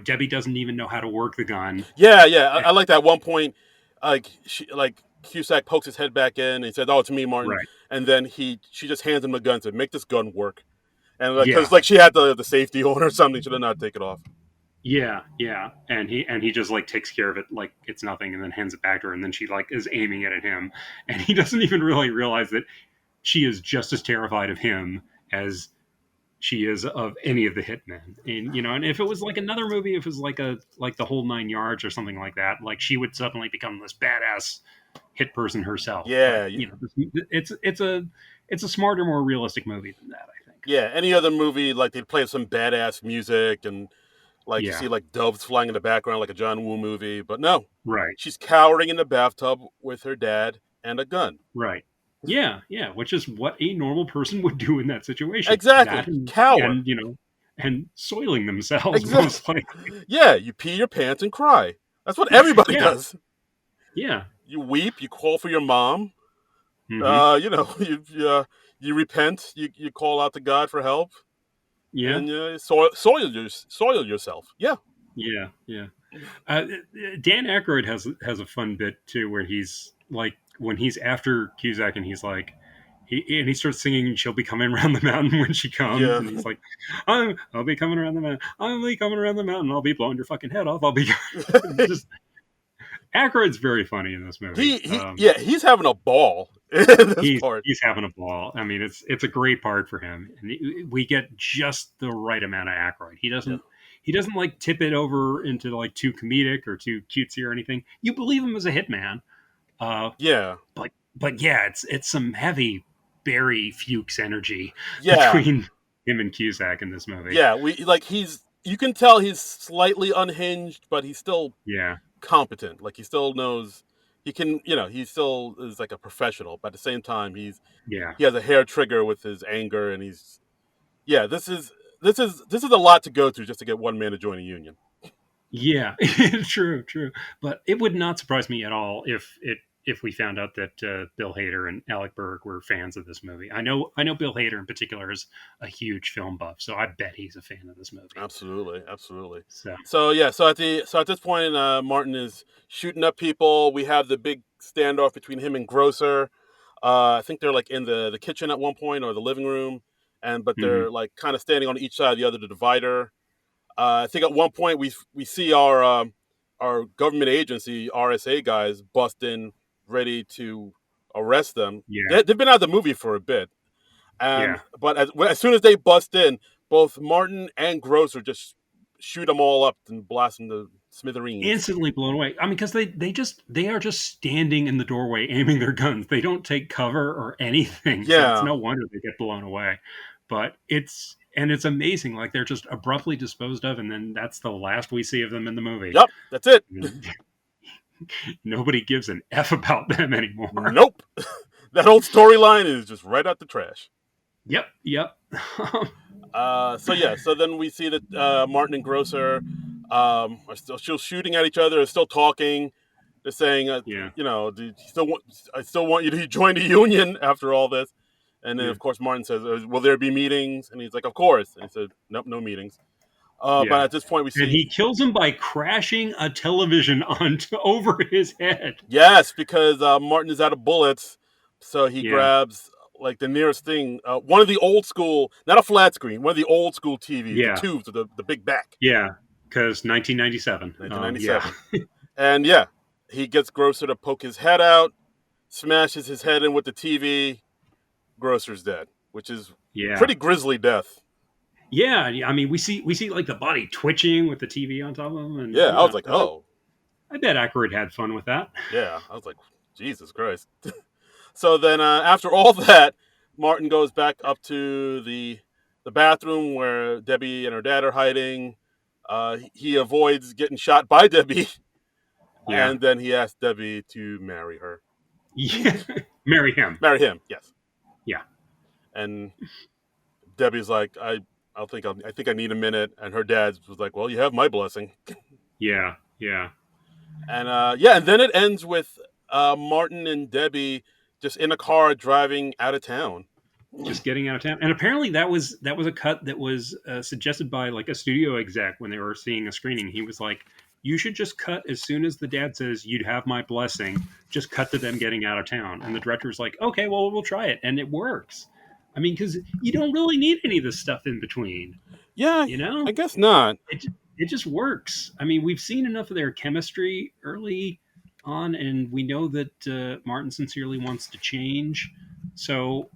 Debbie doesn't even know how to work the gun. Yeah, yeah. I like that. At one point, like Cusack pokes his head back in and he says, "Oh, it's me, Martin." Right. And then she just hands him the gun and said, "Make this gun work." And like, because Yeah. like she had the safety on or something, she did not take it off. Yeah, yeah, and he just like takes care of it like it's nothing, and then hands it back to her, and then she like is aiming it at him, and he doesn't even really realize that she is just as terrified of him as she is of any of the hitmen. And if it was like another movie, if it was like the whole 9 yards or something like that, like she would suddenly become this badass hit person herself. But Yeah, it's a smarter, more realistic movie than that, I think. yeah. Any other movie, like they'd play some badass music and like you Yeah, see like doves flying in the background, like a John Woo movie. But no, right. she's cowering in the bathtub with her dad and a gun. Right. Yeah, yeah, which is what a normal person would do in that situation. That Exactly, and cower. and soiling themselves Exactly. most likely. Yeah, you pee your pants and cry. That's what everybody Yeah, does. yeah. You weep. You call for your mom. Hmm. You repent. You call out to God for help, Yeah, and soil yourself. Yeah. yeah, yeah. Uh, Dan Aykroyd has a fun bit too, where he's like when he's after Cusack and he's like. He starts singing "She'll be coming around the mountain when she comes," Yeah. and he's like, I'll be coming around the mountain. I'll be coming around the mountain. I'll be blowing your fucking head off. I'll be just Aykroyd's very funny in this movie. He's having a ball in this part. He's having a ball. I mean, it's a great part for him, and we get just the right amount of Aykroyd. Yeah. He doesn't like tip it over into like too comedic or too cutesy or anything. You believe him as a hitman, uh, Yeah. but yeah, it's some heavy Barry Fuchs energy Yeah. between him and Cusack in this movie. Yeah. You can tell he's slightly unhinged, but he's still Yeah, competent. Like he still knows he can, he still is like a professional, but at the same time yeah, he has a hair trigger with his anger and yeah, this is a lot to go through just to get one man to join a union. yeah. True, true. But it would not surprise me at all if we found out that Bill Hader and Alec Berg were fans of this movie. I know Bill Hader in particular is a huge film buff, so I bet he's a fan of this movie. Absolutely, absolutely. So So yeah, so at this point, Martin is shooting up people. We have the big standoff between him and Grosser. I think they're like in the kitchen at one point or the living room, but mhm. they're like kind of standing on each side of the other, the divider. I think at one point we see our government agency RSA guys bust in, ready to arrest them. Yeah, They've been out of the movie for a bit, yeah. but as soon as they bust in, both Martin and Grosser just shoot them all up and blast them to smithereens. Instantly blown away. I mean, because they are just standing in the doorway aiming their guns. They don't take cover or anything, so it's Yeah. no wonder they get blown away. But it's amazing. Like they're just abruptly disposed of, and then that's the last we see of them in the movie. Yep. That's it. Nobody gives an f about them anymore. Nope. That old storyline is just right out the trash. Yep, yep. So yeah, so then we see that Martin and Grosser are still shooting at each other, are still talking. They're saying, Yeah, do you I still want you to join the union after all this. And then yeah, of course Martin says, "Will there be meetings?" And he's like, "Of course." And he said, "Nope, no meetings." But yeah. at this point, we And see he kills him by crashing a television onto over his head. yes, because Martin is out of bullets, so he Yeah, grabs like the nearest thing, one of the old school, not a flat screen, one of the old school TVs, the yeah, tubes with the big back, yeah. Because 1997. Yeah, 1997. And yeah, he gets Grosser to poke his head out, smashes his head in with the TV. Grosser's dead, which is yeah. pretty grisly death. Yeah, I mean, we see like the body twitching with the TV on top of him, and Yeah, I was like, oh, I bet Aykroyd had fun with that. yeah. I was like, Jesus Christ. So then, after all that, Martin goes back up to the bathroom where Debbie and her dad are hiding. He avoids getting shot by Debbie, Yeah, and then he asks Debbie to marry her. yeah. Marry him. Marry him, yes. Yeah, And Debbie's like, I think I need a minute. And her dad was like, well, you have my blessing. yeah, yeah, And yeah, and then it ends with Martin and Debbie just in a car driving out of town. just getting out of town. And apparently that was a cut that was suggested by like a studio exec when they were seeing a screening. He was like, "You should just cut as soon as the dad says you'd have my blessing. Just cut to them getting out of town." And the director was like, "Okay, well we'll try it," and it works. I mean, because you don't really need any of this stuff in between, Yeah, you know. I guess not. It just works. I mean, we've seen enough of their chemistry early on, and we know that Martin sincerely wants to change. So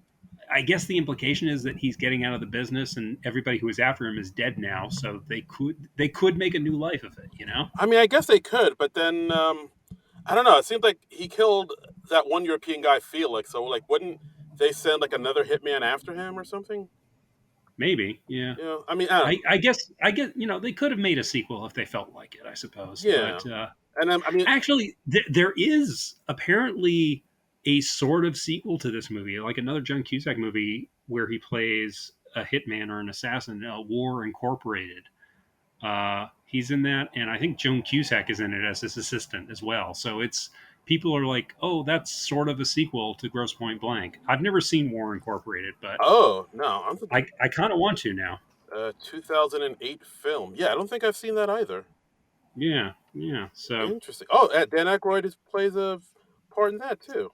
I guess the implication is that he's getting out of the business, and everybody who was after him is dead now. So they could make a new life of it, you know? I mean, I guess they could, but then I don't know. It seems like he killed that one European guy, Felix. So, like, wouldn't they send like another hitman after him or something? Maybe, yeah. You know, I mean, I don't know. I guess they could have made a sequel if they felt like it, I suppose. Yeah, But and then I mean, actually, there is apparently a sort of sequel to this movie, like another John Cusack movie where he plays a hitman or an assassin, War Incorporated. He's in that, and I think Joan Cusack is in it as his assistant as well. So it's people are like, oh, that's sort of a sequel to Grosse Point Blank. I've never seen War Incorporated, but oh no, I'm thinking I kind of want to now. 2008 film. Yeah, I don't think I've seen that either. Yeah, yeah. So, Interesting. Oh, Dan Aykroyd plays a part in that too.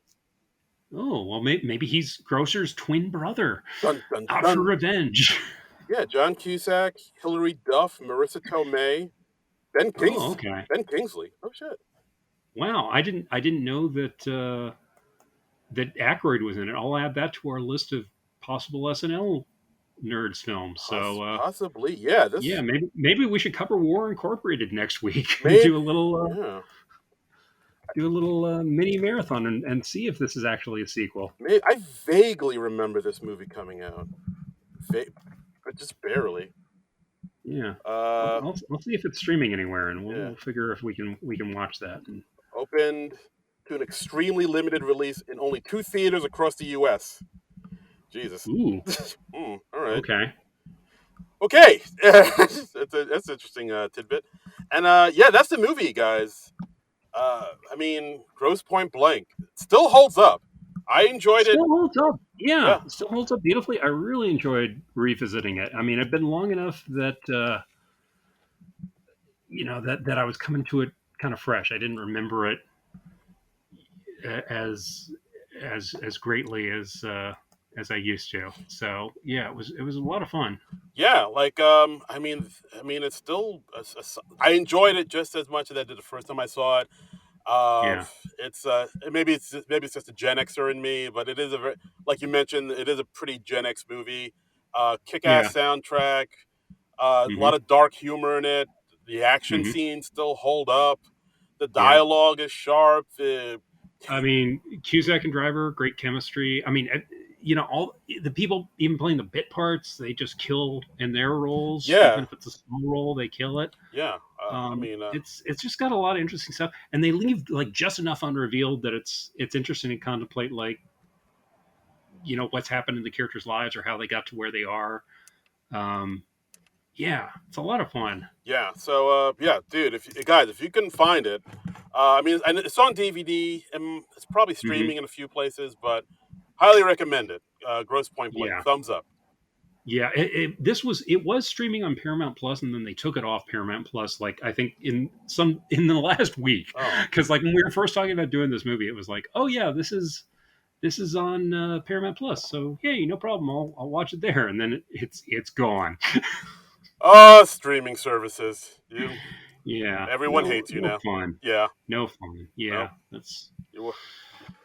oh well, maybe he's Grosser's twin brother, Dun dun out for dun. revenge. Yeah, John Cusack, Hilary Duff, Marissa Tomei, Oh, okay. Ben Kingsley. Oh shit. Wow, I didn't know that Aykroyd was in it. I'll add that to our list of possible SNL nerds films. So Possibly. Yeah. yeah, This maybe we should cover War Incorporated next week and maybe. Yeah. do a little mini marathon and see if this is actually a sequel. Maybe, I vaguely remember this movie coming out, but just barely. Yeah, Uh, I'll see if it's streaming anywhere, and we'll, yeah. we'll figure if we can watch that. And, Opened to an extremely limited release in only 2 theaters across the U.S. Jesus. ooh, All right. okay. Okay. That's an interesting tidbit. And yeah, that's the movie, guys. I mean, Grosse Point Blank still holds up. I enjoyed it. Still holds up. Yeah, Yeah. it still holds up beautifully. I really enjoyed revisiting it. I mean, it's been long enough that that I was coming to it kind of fresh. I didn't remember it as as greatly as I used to. So yeah, it was a lot of fun. Yeah, like I mean, it's still. I enjoyed it just as much as I did the first time I saw it. Uh, Yeah, it's maybe it's just a Gen Xer in me, but it is a very, like you mentioned, it is a pretty Gen X movie. Kick-ass yeah, soundtrack, a hmm lot of dark humor in it. The action hmm scenes still hold up. The yeah. dialogue is sharp. I mean, Cusack and Driver, great chemistry. I mean, all the people even playing the bit parts, they just kill in their roles. Even Yeah, if it's a small role, they kill it. yeah. I mean, It's just got a lot of interesting stuff, and they leave like just enough unrevealed that it's interesting to contemplate, like what's happened in the characters' lives or how they got to where they are. Um, yeah, it's a lot of fun. yeah. So, yeah, dude, if you can find it, I mean, and it's on DVD and it's probably Hmm. streaming in a few places, but highly recommend it. Gross Point Blank, Yeah, thumbs up. yeah. It was streaming on Paramount Plus, and then they took it off Paramount Plus. Like I think in the last week, Oh, because like when we were first talking about doing this movie, it was like, oh yeah, this is on Paramount Plus. So hey, no problem. I'll watch it there, and then it's gone. streaming services. Yeah, Everyone no hates you no now. fun, Yeah, no fun. no, Yeah, that's you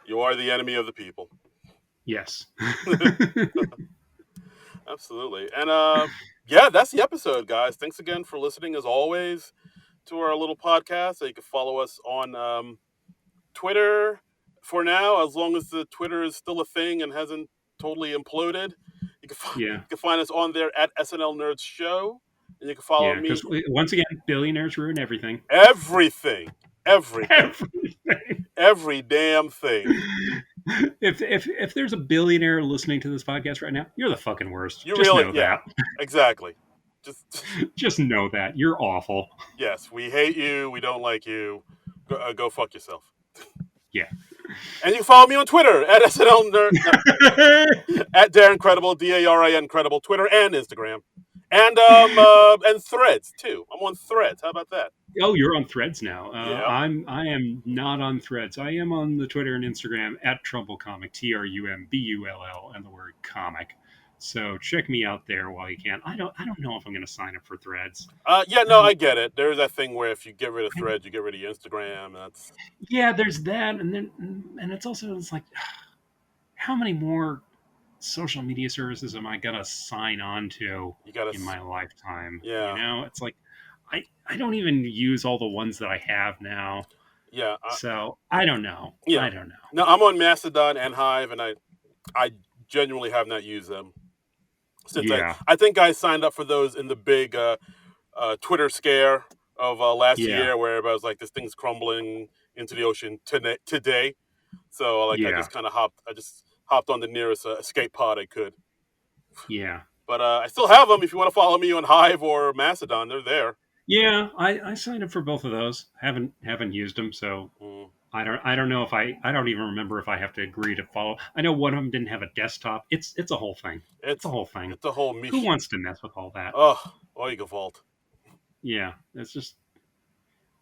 you are the enemy of the people. yes. Absolutely, and yeah, that's the episode, guys. Thanks again for listening, as always, to our little podcast. So you can follow us on Twitter for now, as long as the Twitter is still a thing and hasn't totally imploded. Yeah, You can find us on there at SNL Nerds Show, and you can follow yeah. me Because once again, billionaires ruin everything. everything, everything, Everything. every damn thing. If there's a billionaire listening to this podcast right now, you're the fucking worst. You Just really, know yeah, that. exactly. Just Just know that you're awful. yes, we hate you. We don't like you. Go fuck yourself. Yeah. And you can follow me on Twitter at SNL at Darren Credible, DARIN Credible, Twitter and Instagram. And Threads too. I'm on Threads. How about that? Oh, you're on Threads now. Yeah. I am not on Threads. I am on the Twitter and Instagram at Trumbull Comic, TRUMBULL, and the word comic. So check me out there while you can. I don't know if I'm going to sign up for Threads. I get it. There's that thing where if you get rid of Threads, you get rid of your Instagram. That's Yeah, there's that, and it's like, how many more social media services am I gonna sign on to in my lifetime? Yeah. It's like I don't even use all the ones that I have now. Yeah. So I don't know. Yeah. I don't know. No, I'm on Mastodon and Hive, and I genuinely have not used them since I think I signed up for those in the big Twitter scare of last year, where everybody was like, "This thing's crumbling into the ocean today." So I just kind of hopped on the nearest escape pod I could. Yeah. But I still have them. If you want to follow me on Hive or Mastodon, they're there. Yeah, I signed up for both of those. Haven't used them, so I don't know if I don't even remember if I have to agree to follow. I know one of them didn't have a desktop. It's a whole thing. It's a whole thing. It's a whole Who wants to mess with all that? Oh, Oiga Vault. Yeah, it's just,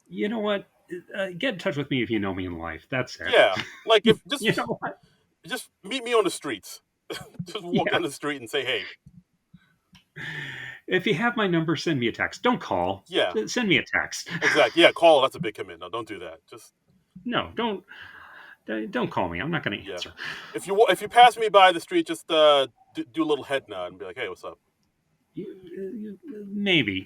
you know what? Get in touch with me if you know me in life. That's it. Yeah, like if just you know what? Just meet me on the streets. Just walk down the street and say, "Hey." If you have my number, send me a text. Don't call. Yeah. Send me a text. Exactly. Yeah, call. That's a big commitment. No, don't do that. Don't call me. I'm not going to answer. If you pass me by the street, just do a little head nod and be like, "Hey, what's up?" Maybe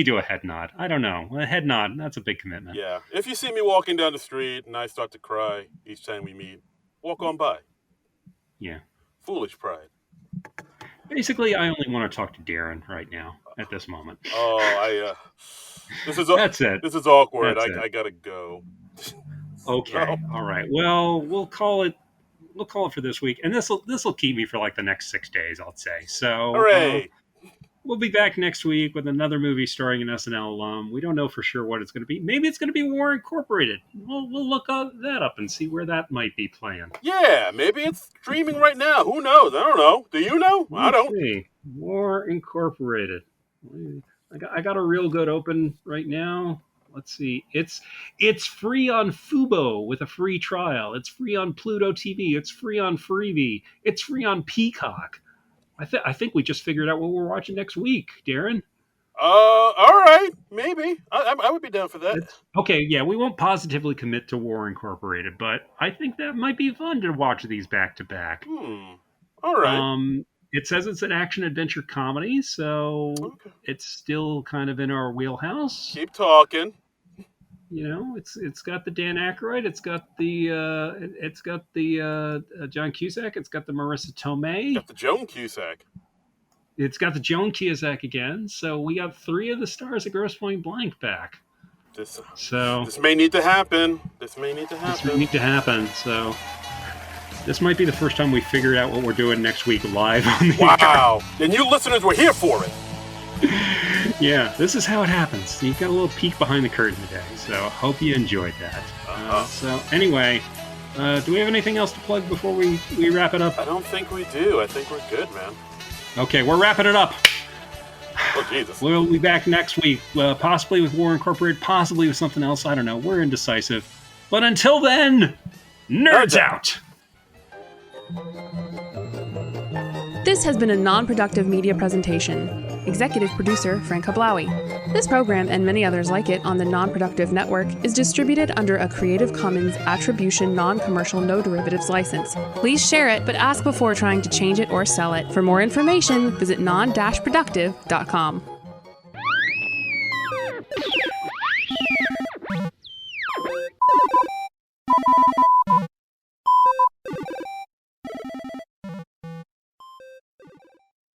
do a head nod. I don't know. A head nod, that's a big commitment. Yeah. If you see me walking down the street and I start to cry each time we meet, walk on by. Yeah. Foolish pride. Basically, I only want to talk to Darren right now at this moment. Oh, that's it. This is awkward. I gotta go. Okay. All right. Well, we'll call it for this week, and this will keep me for like the next 6 days, I'll say. So, hooray! We'll be back next week with another movie starring an SNL alum. We don't know for sure what it's going to be. Maybe it's going to be War Incorporated. We'll look that up and see where that might be playing. Yeah, maybe it's streaming right now. Who knows? I don't know. Do you know? I don't. See. War Incorporated. I got a real good open right now. Let's see. It's free on Fubo with a free trial. It's free on Pluto TV. It's free on Freevee. It's free on Peacock. I think we just figured out what we're watching next week, Darren. All right, maybe. I would be down for that. Okay, yeah, we won't positively commit to War Incorporated, but I think that might be fun to watch these back to back. All right. It says it's an action adventure comedy, so it's still kind of in our wheelhouse. Keep talking. It's got the Dan Aykroyd, it's got the John Cusack, it's got the Marissa Tomei, got the Joan Cusack. It's got the Joan Cusack again. So we got 3 of the stars of Grosse Pointe Blank back. This may need to happen. So this might be the first time we figured out what we're doing next week live on the air. Wow! And you listeners were here for it. Yeah, this is how it happens. You got a little peek behind the curtain today, so hope you enjoyed that. So anyway, do we have anything else to plug before we wrap it up? I don't think we do. I think we're good, man. Okay, we're wrapping it up. Oh, Jesus. We'll be back next week, possibly with War Incorporated, possibly with something else. I don't know. We're indecisive. But until then, nerds out! This has been a non-productive media presentation. Executive producer, Frank Hablawi. This program and many others like it on the Non-Productive Network is distributed under a Creative Commons Attribution Non-Commercial No Derivatives license. Please share it, but ask before trying to change it or sell it. For more information, visit non-productive.com.